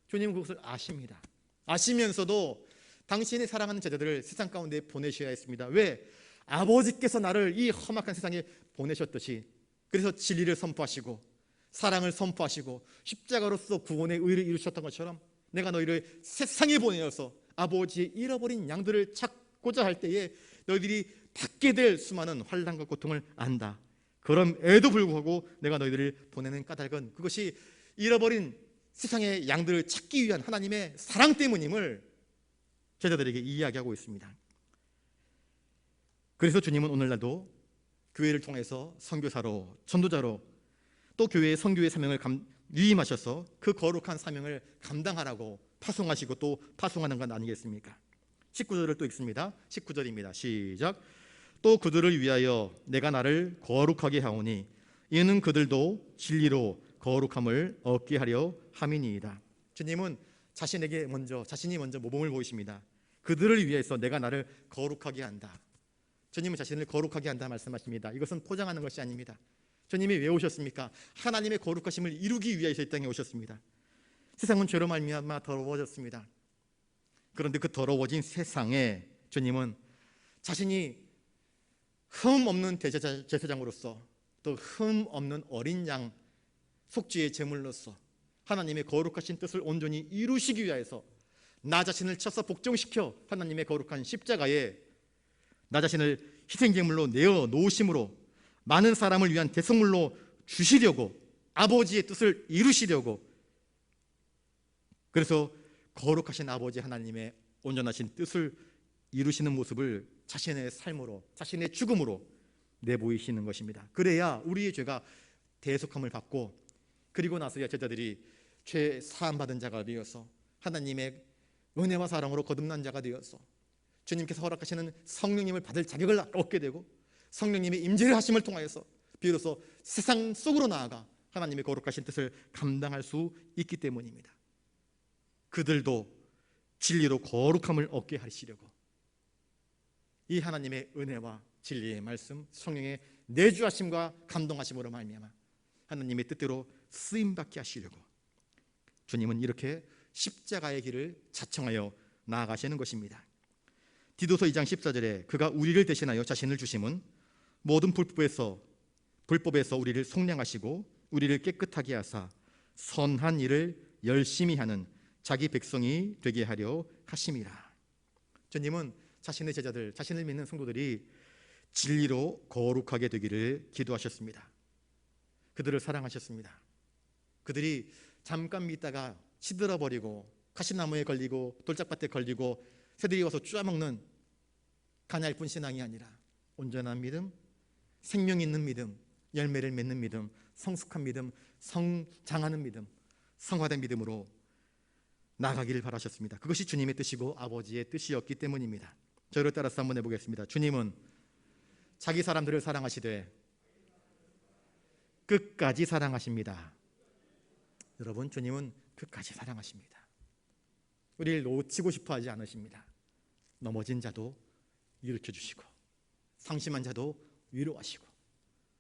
주님은 그것을 아십니다. 아시면서도 당신이 사랑하는 제자들을 세상 가운데 보내셔야 했습니다. 왜? 아버지께서 나를 이 험악한 세상에 보내셨듯이, 그래서 진리를 선포하시고 사랑을 선포하시고 십자가로서 구원의 의를 이루셨던 것처럼 내가 너희를 세상에 보내어서 아버지의 잃어버린 양들을 찾고자 할 때에 너희들이 받게 될 수많은 환난과 고통을 안다. 그럼에도 불구하고 내가 너희들을 보내는 까닭은 그것이 잃어버린 세상의 양들을 찾기 위한 하나님의 사랑 때문임을 제자들에게 이야기하고 있습니다. 그래서 주님은 오늘날도 교회를 통해서 선교사로, 전도자로 또 교회의 선교의 사명을 위임하셔서 그 거룩한 사명을 감당하라고 파송하시고 또 파송하는 것 아니겠습니까? 19절을 또 읽습니다. 19절입니다. 시작. 또 그들을 위하여 내가 나를 거룩하게 하오니 이는 그들도 진리로 거룩함을 얻게 하려 함이니이다. 주님은 자신이 먼저 모범을 보이십니다. 그들을 위해서 내가 나를 거룩하게 한다. 주님은 자신을 거룩하게 한다 말씀하십니다. 이것은 포장하는 것이 아닙니다. 주님이 왜 오셨습니까? 하나님의 거룩하심을 이루기 위해서 이 땅에 오셨습니다. 세상은 죄로 말미암아 더러워졌습니다. 그런데 그 더러워진 세상에 주님은 자신이 흠 없는 제사장으로서 또 흠 없는 어린 양 속죄의 제물로서 하나님의 거룩하신 뜻을 온전히 이루시기 위해서 나 자신을 쳐서 복종시켜 하나님의 거룩한 십자가에 나 자신을 희생제물로 내어 놓으심으로 많은 사람을 위한 대성물로 주시려고, 아버지의 뜻을 이루시려고, 그래서 거룩하신 아버지 하나님의 온전하신 뜻을 이루시는 모습을 자신의 삶으로, 자신의 죽음으로 내보이시는 것입니다. 그래야 우리의 죄가 대속함을 받고, 그리고 나서야 제자들이 죄 사함 받은 자가 되어서 하나님의 은혜와 사랑으로 거듭난 자가 되어서 주님께서 허락하시는 성령님을 받을 자격을 얻게 되고, 성령님의 임재를 하심을 통하여서 비로소 세상 속으로 나아가 하나님의 거룩하신 뜻을 감당할 수 있기 때문입니다. 그들도 진리로 거룩함을 얻게 하시려고 이 하나님의 은혜와 진리의 말씀, 성령의 내주하심과 감동하심으로 말미암아 하나님의 뜻대로 쓰임받게 하시려고 주님은 이렇게 십자가의 길을 자청하여 나아가시는 것입니다. 디도서 2장 14절에 그가 우리를 대신하여 자신을 주심은 모든 불법에서 우리를 속량하시고 우리를 깨끗하게 하사 선한 일을 열심히 하는 자기 백성이 되게 하려 하심이라. 주님은 자신의 제자들, 자신을 믿는 성도들이 진리로 거룩하게 되기를 기도하셨습니다. 그들을 사랑하셨습니다. 그들이 잠깐 믿다가 시들어버리고 가시나무에 걸리고 돌짝밭에 걸리고 새들이 와서 쪼아먹는 가냘픈 신앙이 아니라 온전한 믿음, 생명 있는 믿음, 열매를 맺는 믿음, 성숙한 믿음, 성장하는 믿음, 성화된 믿음으로 나가기를 바라셨습니다. 그것이 주님의 뜻이고 아버지의 뜻이었기 때문입니다. 저를 따라서 한번 해보겠습니다. 주님은 자기 사람들을 사랑하시되 끝까지 사랑하십니다. 여러분, 주님은 끝까지 사랑하십니다. 우리를 놓치고 싶어 하지 않으십니다. 넘어진 자도 일으켜주시고 상심한 자도 위로하시고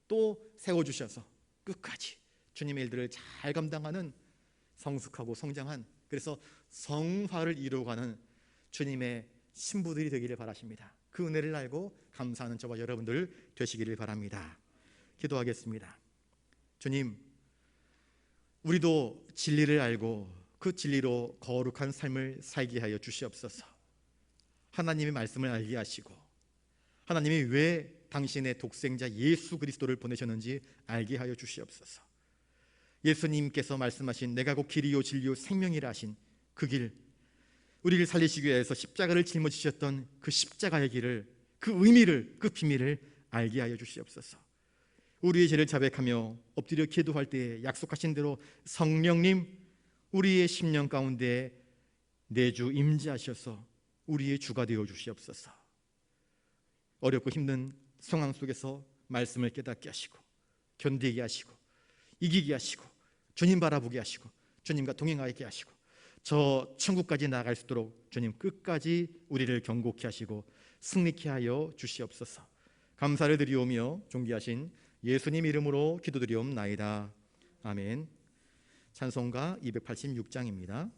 또 세워주셔서 끝까지 주님의 일들을 잘 감당하는 성숙하고 성장한, 그래서 성화를 이루어가는 주님의 신부들이 되기를 바라십니다. 그 은혜를 알고 감사하는 저와 여러분들 되시기를 바랍니다. 기도하겠습니다. 주님, 우리도 진리를 알고 그 진리로 거룩한 삶을 살게 하여 주시옵소서. 하나님의 말씀을 알게 하시고 하나님이 왜 당신의 독생자 예수 그리스도를 보내셨는지 알게 하여 주시옵소서. 예수님께서 말씀하신 내가 곧 길이요 진리요 생명이라 하신 그 길, 우리를 살리시기 위해서 십자가를 짊어지셨던 그 십자가의 길을, 그 의미를, 그 비밀을 알게 하여 주시옵소서. 우리의 죄를 자백하며 엎드려 기도할 때에 약속하신 대로 성령님 우리의 심령 가운데 내주 임재하셔서 우리의 주가 되어 주시옵소서. 어렵고 힘든 상황 속에서 말씀을 깨닫게 하시고 견디게 하시고 이기게 하시고 주님 바라보게 하시고 주님과 동행하게 하시고 저 천국까지 나아갈 수 있도록 주님 끝까지 우리를 경고케 하시고 승리케 하여 주시옵소서. 감사를 드리오며 존귀하신 예수님 이름으로 기도드리옵나이다. 아멘. 찬송가 286장입니다.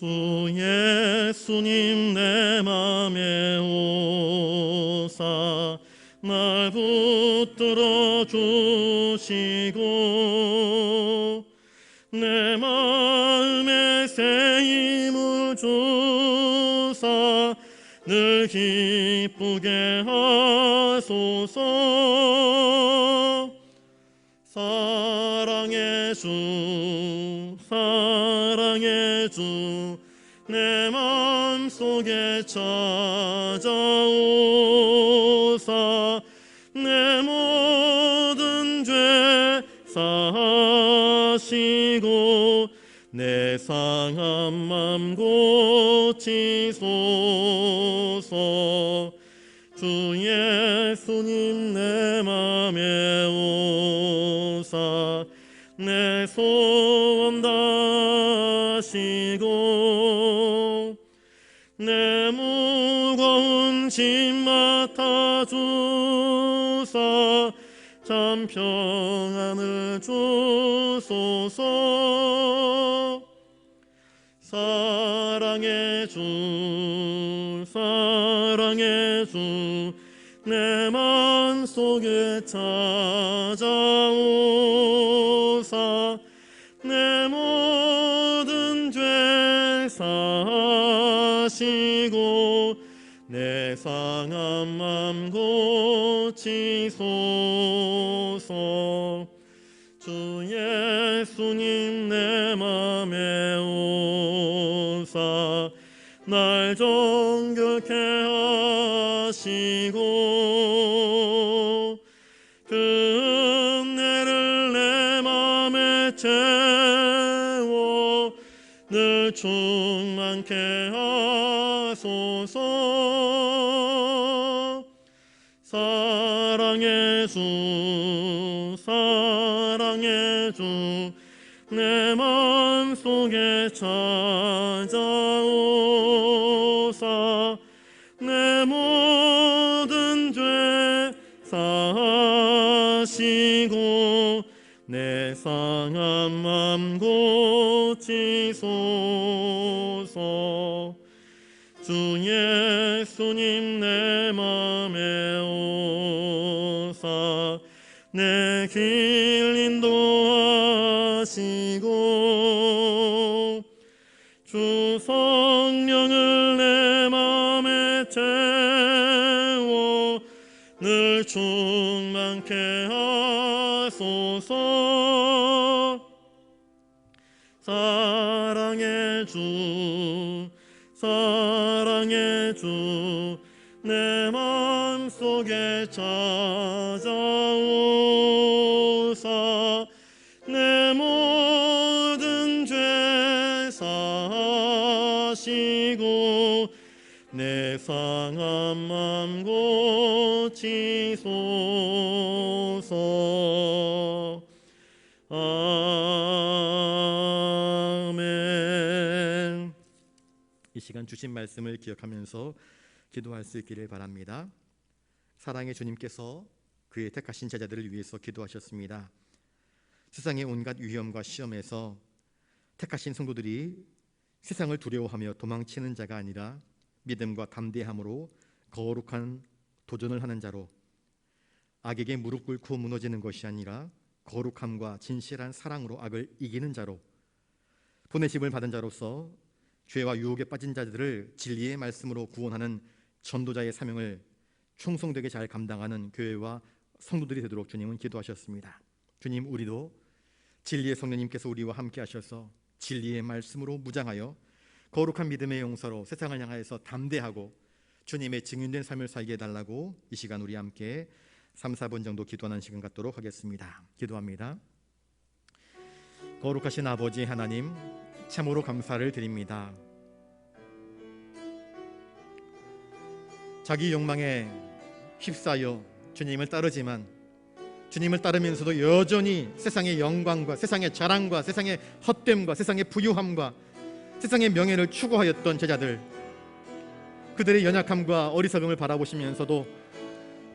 주 예수님 내 맘에 오사 날 붙들어 주시고 내 마음에 새 힘을 주사 늘 기쁘게 하소서. 사랑의 주 사랑의 주 내 마음속에 찾아오사 내 모든 죄 사하시고 내 상한 맘 고치소서. 주 예수님 내 맘에 오사 내 소원 다시고 내 무거운 짐 맡아주사 참 평안을 주소서. 사랑의 주 사랑의 주 내 맘속에 찾아오사 내 모든 죄 사하시고 내 상한 맘 고치소서. 주 예수님 내 맘에 오사 날 정결케 하시고 그 은혜를 내 맘에 채워 늘 충만케 하소서. 사랑의 주 사랑의 주 내 맘속에 찾아오사 내 모든 죄 사하시고 내 상한 맘 고치소서. 주 예수님 내 맘에 오사 내 길 인도하시고 주 성령을 내 맘에 채워 늘 충만케 하소서. 사랑의 주 사랑의 주 내 맘속에 찾아오사 내 모든 죄 사하시고 내 상한 맘 고치소서. 아멘. 이 시간 주신 말씀을 기억하면서 기도할 수 있기를 바랍니다. 사랑의 주님께서 그의 택하신 제자들을 위해서 기도하셨습니다. 세상의 온갖 위험과 시험에서 택하신 성도들이 세상을 두려워하며 도망치는 자가 아니라 믿음과 담대함으로 거룩한 도전을 하는 자로, 악에게 무릎 꿇고 무너지는 것이 아니라 거룩함과 진실한 사랑으로 악을 이기는 자로, 보내심을 받은 자로서 죄와 유혹에 빠진 자들을 진리의 말씀으로 구원하는 전도자의 사명을 충성되게 잘 감당하는 교회와 성도들이 되도록 주님은 기도하셨습니다. 주님, 우리도 진리의 성령님께서 우리와 함께 하셔서 진리의 말씀으로 무장하여 거룩한 믿음의 용사로 세상을 향하여서 담대하고 주님의 증인된 삶을 살게 해달라고 이 시간 우리 함께 3, 4분 정도 기도하는 시간 갖도록 하겠습니다. 기도합니다. 거룩하신 아버지 하나님, 참으로 감사를 드립니다. 자기 욕망에 휩싸여 주님을 따르지만 주님을 따르면서도 여전히 세상의 영광과 세상의 자랑과 세상의 헛됨과 세상의 부유함과 세상의 명예를 추구하였던 제자들, 그들의 연약함과 어리석음을 바라보시면서도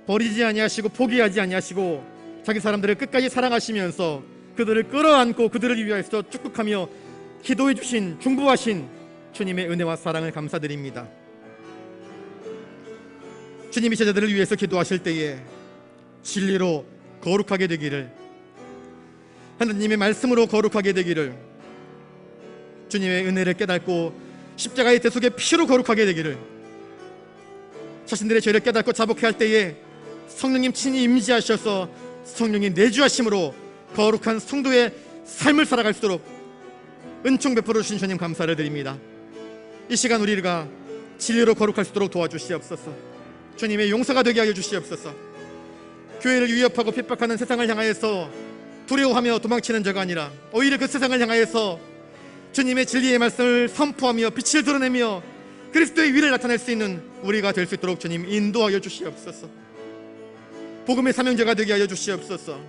버리지 아니하시고 포기하지 아니하시고 자기 사람들을 끝까지 사랑하시면서 그들을 끌어안고 그들을 위하여 축복하며 기도해 주신 중보하신 주님의 은혜와 사랑을 감사드립니다. 주님이 제자들을 위해서 기도하실 때에 진리로 거룩하게 되기를, 하나님의 말씀으로 거룩하게 되기를, 주님의 은혜를 깨닫고 십자가의 대속의 피로 거룩하게 되기를, 자신들의 죄를 깨닫고 자복해야 할 때에 성령님 친히 임재하셔서 성령이 내주하심으로 거룩한 성도의 삶을 살아갈 수 있도록 은총 베풀어 주신 주님 감사를 드립니다. 이 시간 우리가 진리로 거룩할 수 있도록 도와주시옵소서. 주님의 용사가 되게 하여 주시옵소서. 교회를 위협하고 핍박하는 세상을 향하여서 두려워하며 도망치는 자가 아니라 오히려 그 세상을 향하여서 주님의 진리의 말씀을 선포하며 빛을 드러내며 그리스도의 위를 나타낼 수 있는 우리가 될 수 있도록 주님 인도하여 주시옵소서. 복음의 사명자가 되게 하여 주시옵소서.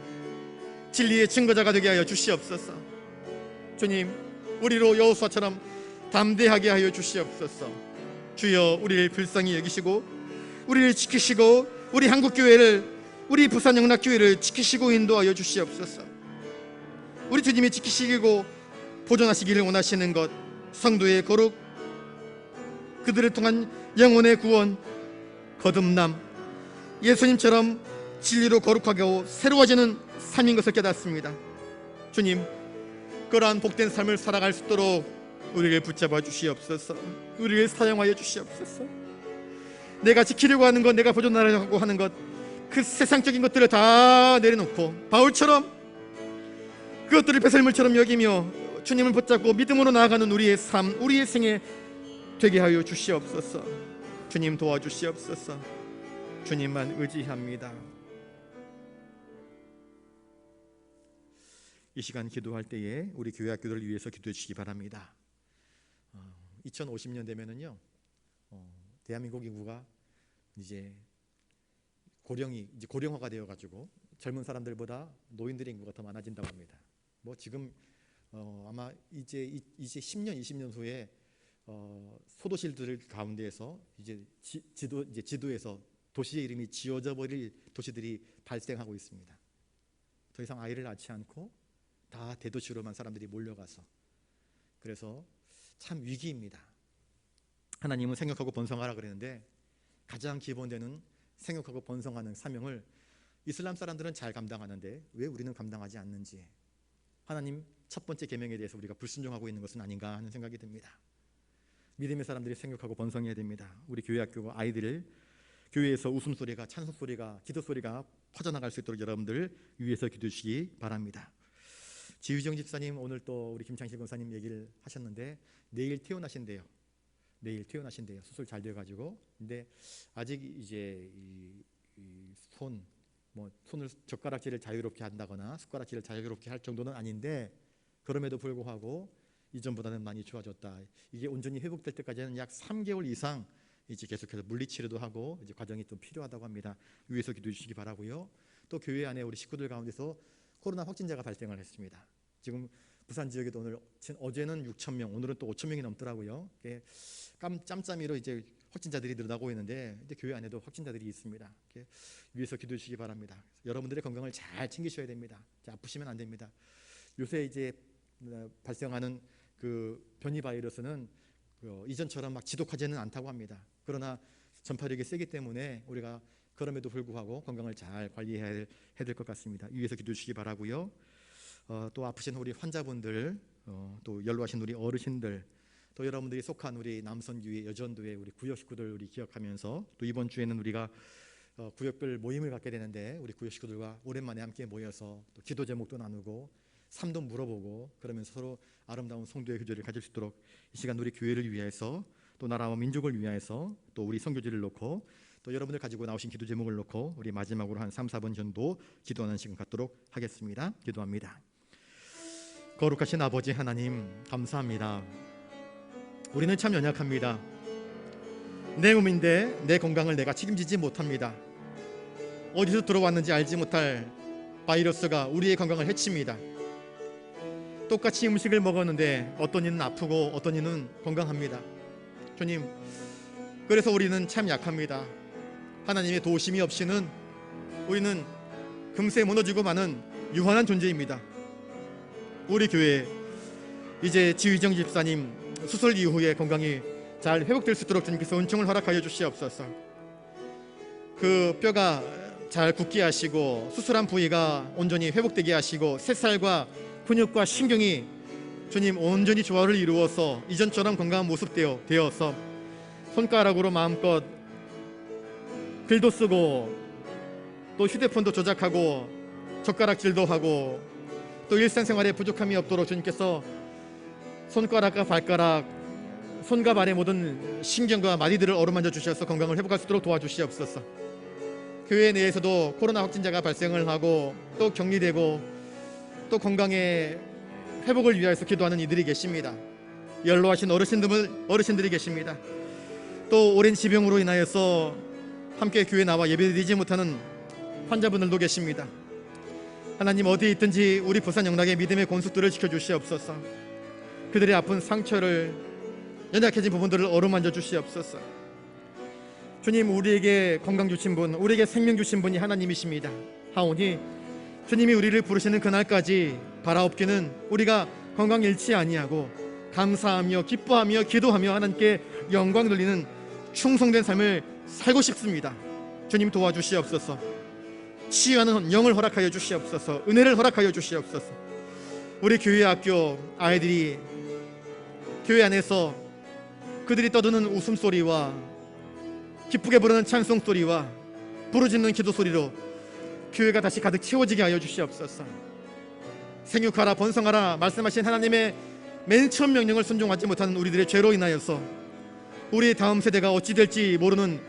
진리의 증거자가 되게 하여 주시옵소서. 주님, 우리로 여호수아처럼 담대하게 하여 주시옵소서. 주여, 우리를 불쌍히 여기시고 우리를 지키시고 우리 한국교회를, 우리 부산영락교회를 지키시고 인도하여 주시옵소서. 우리 주님이 지키시고 보존하시기를 원하시는 것, 성도의 거룩, 그들을 통한 영혼의 구원, 거듭남, 예수님처럼 진리로 거룩하고 새로워지는 삶인 것을 깨닫습니다. 주님, 그러한 복된 삶을 살아갈 수 있도록 우리를 붙잡아 주시옵소서. 우리를 사용하여 주시옵소서. 내가 지키려고 하는 것, 내가 보존하려고 하는 것, 그 세상적인 것들을 다 내려놓고 바울처럼 그것들을 배설물처럼 여기며 주님을 붙잡고 믿음으로 나아가는 우리의 삶, 우리의 생애 되게 하여 주시옵소서. 주님 도와주시옵소서. 주님만 의지합니다. 이 시간 기도할 때에 우리 교회 학교들을 위해서 기도해 주시기 바랍니다. 2050년 되면은요, 대한민국 인구가 이제 고령화가 되어가지고 젊은 사람들보다 노인들의 인구가 더 많아진다고 합니다. 뭐 지금 아마 이제 10년, 20년 후에 소도시들 가운데에서 이제 지도에서 도시의 이름이 지워져 버릴 도시들이 발생하고 있습니다. 더 이상 아이를 낳지 않고 다 대도시로만 사람들이 몰려가서, 그래서 참 위기입니다. 하나님은 생육하고 번성하라 그랬는데 가장 기본되는 생육하고 번성하는 사명을 이슬람 사람들은 잘 감당하는데 왜 우리는 감당하지 않는지, 하나님 첫 번째 계명에 대해서 우리가 불순종하고 있는 것은 아닌가 하는 생각이 듭니다. 믿음의 사람들이 생육하고 번성해야 됩니다. 우리 교회 학교 아이들을 교회에서 웃음소리가, 찬송소리가, 기도소리가 퍼져나갈 수 있도록 여러분들 위해서 기도해 주시기 바랍니다. 지휘정 집사님, 오늘 또 우리 김창실 권사님 얘기를 하셨는데 내일 퇴원하신대요. 내일 퇴원하신대요. 수술 잘 돼가지고. 근데 아직 이제 손을 젓가락질을 자유롭게 한다거나 숟가락질을 자유롭게 할 정도는 아닌데, 그럼에도 불구하고 이전보다는 많이 좋아졌다. 이게 온전히 회복될 때까지는 약 3개월 이상 이제 계속해서 물리치료도 하고 이제 과정이 좀 필요하다고 합니다. 위에서 기도해 주시기 바라고요. 또 교회 안에 우리 식구들 가운데서 코로나 확진자가 발생을 했습니다. 지금 부산 지역에도 어제는 6,000명, 오늘은 또 5,000명이 넘더라고요. 짬짬이로 이제 확진자들이 늘어나고 있는데 이제 교회 안에도 확진자들이 있습니다. 위에서 기도해 주시기 바랍니다. 여러분들의 건강을 잘 챙기셔야 됩니다. 아프시면 안 됩니다. 요새 이제 발생하는 그 변이 바이러스는 이전처럼 막 지독하지는 않다고 합니다. 그러나 전파력이 세기 때문에 우리가 그럼에도 불구하고 건강을 잘 관리해야 될 것 같습니다. 위에서 기도해 주시기 바라고요. 또 아프신 우리 환자분들, 또 연로하신 우리 어르신들, 또 여러분들이 속한 우리 남선교회, 여전도회 우리 구역 식구들 우리 기억하면서, 또 이번 주에는 우리가 구역별 모임을 갖게 되는데 우리 구역 식구들과 오랜만에 함께 모여서 또 기도 제목도 나누고 삶도 물어보고 그러면서 서로 아름다운 성도의 교제를 가질 수 있도록 이 시간 우리 교회를 위해서, 또 나라와 민족을 위해서, 또 우리 선교지를 놓고, 또 여러분들 가지고 나오신 기도 제목을 놓고 우리 마지막으로 한 3, 4분 정도 기도하는 시간 갖도록 하겠습니다. 기도합니다. 거룩하신 아버지 하나님, 감사합니다. 우리는 참 연약합니다. 내 몸인데 내 건강을 내가 책임지지 못합니다. 어디서 들어왔는지 알지 못할 바이러스가 우리의 건강을 해칩니다. 똑같이 음식을 먹었는데 어떤 이는 아프고 어떤 이는 건강합니다. 주님, 그래서 우리는 참 약합니다. 하나님의 도우심이 없이는 우리는 금세 무너지고 마는 유한한 존재입니다. 우리 교회 이제 지휘정 집사님 수술 이후에 건강이 잘 회복될 수 있도록 주님께서 은총을 허락하여 주시옵소서. 그 뼈가 잘 굳게 하시고 수술한 부위가 온전히 회복되게 하시고 새살과 근육과 신경이 주님 온전히 조화를 이루어서 이전처럼 건강한 모습 되어서 손가락으로 마음껏 글도 쓰고 또 휴대폰도 조작하고 젓가락질도 하고 또 일상생활에 부족함이 없도록 주님께서 손가락과 발가락, 손과 발의 모든 신경과 마디들을 어루만져 주셔서 건강을 회복할 수 있도록 도와주시옵소서. 교회 내에서도 코로나 확진자가 발생을 하고 또 격리되고 또 건강의 회복을 위하여서 기도하는 이들이 계십니다. 연로하신 어르신들이 계십니다. 또 오랜 지병으로 인하여서 함께 교회 나와 예배드리지 못하는 환자분들도 계십니다. 하나님, 어디에 있든지 우리 부산 영락의 믿음의 권속들을 지켜주시옵소서. 그들의 아픈 상처를, 연약해진 부분들을 어루만져 주시옵소서. 주님, 우리에게 건강 주신 분, 우리에게 생명 주신 분이 하나님이십니다. 하오니 주님이 우리를 부르시는 그날까지 바라옵기는 우리가 건강 잃지 아니하고 감사하며 기뻐하며 기도하며 하나님께 영광 돌리는 충성된 삶을 살고 싶습니다. 주님 도와주시옵소서. 치유하는 영을 허락하여 주시옵소서. 은혜를 허락하여 주시옵소서. 우리 교회 학교 아이들이 교회 안에서 그들이 떠드는 웃음소리와 기쁘게 부르는 찬송소리와 부르짖는 기도소리로 교회가 다시 가득 채워지게 하여 주시옵소서. 생육하라 번성하라 말씀하신 하나님의 맨 처음 명령을 순종하지 못하는 우리들의 죄로 인하여서 우리 다음 세대가 어찌 될지 모르는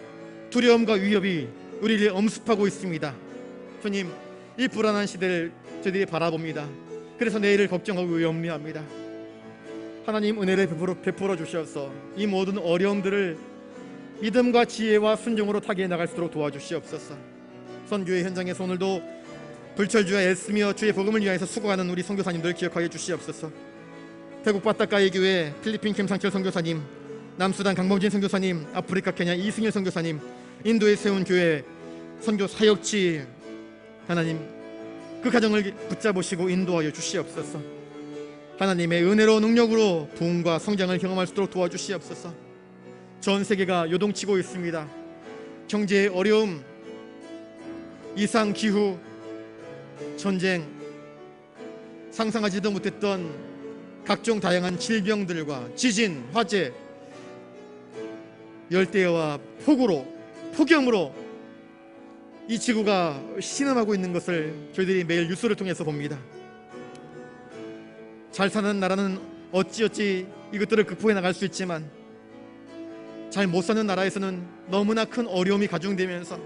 두려움과 위협이 우리를 엄습하고 있습니다. 주님, 이 불안한 시대를 저희들이 바라봅니다. 그래서 내일을 걱정하고 염려합니다. 하나님 은혜를 베풀어 주시옵소서. 이 모든 어려움들을 믿음과 지혜와 순종으로 타개해 나갈 수 있도록 도와주시옵소서. 선교의 현장에서 오늘도 불철주야 애쓰며 주의 복음을 위하여서 수고하는 우리 선교사님들 기억하여 주시옵소서. 태국 바타카이 교회 필리핀 김상철 선교사님, 남수단 강범진 선교사님, 아프리카 케냐 이승일 선교사님, 인도에 세운 교회 선교 사역지 하나님 그 가정을 붙잡으시고 인도하여 주시옵소서. 하나님의 은혜로 능력으로 부흥과 성장을 경험할 수 있도록 도와주시옵소서. 전 세계가 요동치고 있습니다. 경제의 어려움, 이상 기후, 전쟁, 상상하지도 못했던 각종 다양한 질병들과 지진, 화재, 열대어와 폭염으로 이 지구가 신음하고 있는 것을 저희들이 매일 뉴스를 통해서 봅니다. 잘 사는 나라는 어찌어찌 이것들을 극복해 나갈 수 있지만 잘 못 사는 나라에서는 너무나 큰 어려움이 가중되면서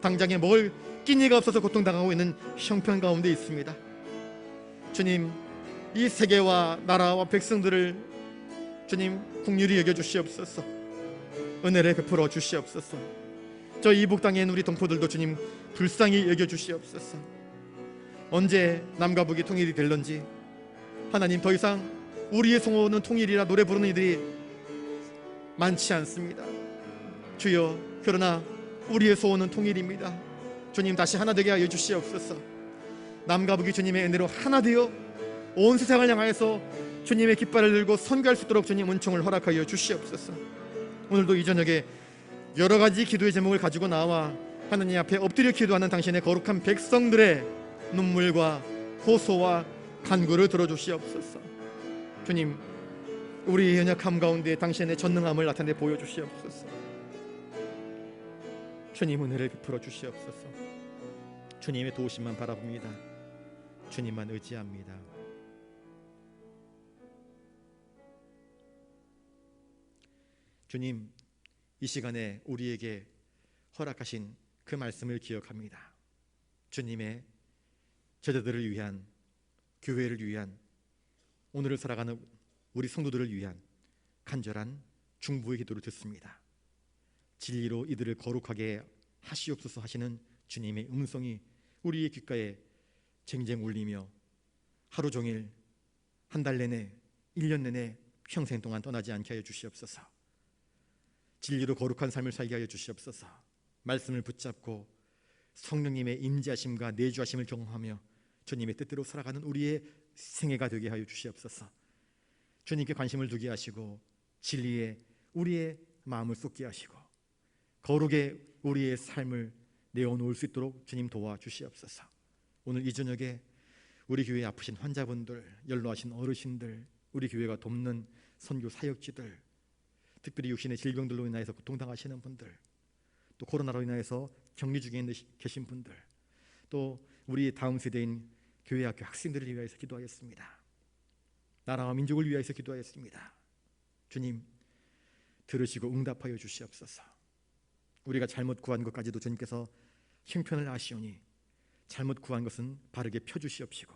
당장에 먹을 끼니가 없어서 고통당하고 있는 형편 가운데 있습니다. 주님, 이 세계와 나라와 백성들을 주님 긍휼히 여겨주시옵소서. 은혜를 베풀어 주시옵소서. 저 이북 땅에 있는 우리 동포들도 주님 불쌍히 여겨주시옵소서. 언제 남과 북이 통일이 될런지 하나님, 더 이상 우리의 소원은 통일이라 노래 부르는 이들이 많지 않습니다. 주여, 그러나 우리의 소원은 통일입니다. 주님, 다시 하나 되게 하여 주시옵소서. 남과 북이 주님의 은혜로 하나 되어 온 세상을 향하여서 주님의 깃발을 들고 선교할 수 있도록 주님 은총을 허락하여 주시옵소서. 오늘도 이 저녁에 여러 가지 기도의 제목을 가지고 나와 하나님 앞에 엎드려 기도하는 당신의 거룩한 백성들의 눈물과 호소와 간구를 들어주시옵소서. 주님, 우리의 연약함 가운데 당신의 전능함을 나타내 보여주시옵소서. 주님, 은혜를 베풀어 주시옵소서. 주님의 도우심만 바라봅니다. 주님만 의지합니다. 주님, 이 시간에 우리에게 허락하신 그 말씀을 기억합니다. 주님의 제자들을 위한, 교회를 위한, 오늘을 살아가는 우리 성도들을 위한 간절한 중보의 기도를 듣습니다. 진리로 이들을 거룩하게 하시옵소서 하시는 주님의 음성이 우리의 귓가에 쟁쟁 울리며 하루 종일, 한 달 내내, 1년 내내 평생 동안 떠나지 않게 하여 주시옵소서. 진리로 거룩한 삶을 살게 하여 주시옵소서. 말씀을 붙잡고 성령님의 임재하심과 내주하심을 경험하며 주님의 뜻대로 살아가는 우리의 생애가 되게 하여 주시옵소서. 주님께 관심을 두게 하시고 진리에 우리의 마음을 쏟게 하시고 거룩에 우리의 삶을 내어놓을 수 있도록 주님 도와주시옵소서. 오늘 이 저녁에 우리 교회에 아프신 환자분들, 연로하신 어르신들, 우리 교회가 돕는 선교 사역지들, 특별히 육신의 질병들로 인하여서 고통당하시는 분들, 또 코로나로 인하여서 격리 중에 계신 분들, 또 우리 다음 세대인 교회 학교 학생들을 위하여서 기도하였습니다. 나라와 민족을 위하여서 기도하였습니다. 주님, 들으시고 응답하여 주시옵소서. 우리가 잘못 구한 것까지도 주님께서 형편을 아시오니 잘못 구한 것은 바르게 펴주시옵시고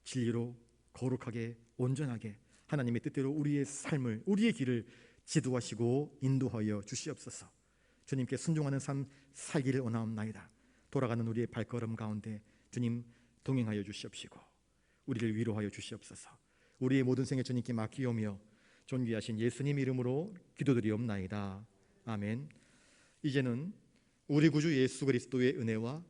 진리로 거룩하게 온전하게 하나님의 뜻대로 우리의 삶을, 우리의 길을 지도하시고 인도하여 주시옵소서. 주님께 순종하는 삶 살기를 원하옵나이다. 돌아가는 우리의 발걸음 가운데 주님 동행하여 주시옵시고 우리를 위로하여 주시옵소서. 우리의 모든 생애 주님께 맡기오며 존귀하신 예수님 이름으로 기도드리옵나이다. 아멘. 이제는 우리 구주 예수 그리스도의 은혜와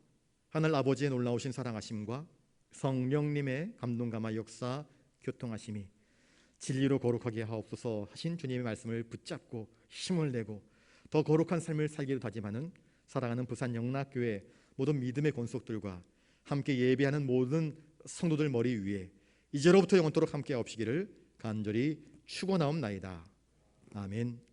하늘 아버지의 놀라우신 사랑하심과 성령님의 감동감화 역사 교통하심이 진리로 거룩하게 하옵소서 하신 주님의 말씀을 붙잡고 힘을 내고 더 거룩한 삶을 살기를 다짐하는 사랑하는 부산 영락교회 모든 믿음의 권속들과 함께 예배하는 모든 성도들 머리 위에 이제로부터 영원토록 함께 하옵시기를 간절히 축원하옵나이다. 아멘.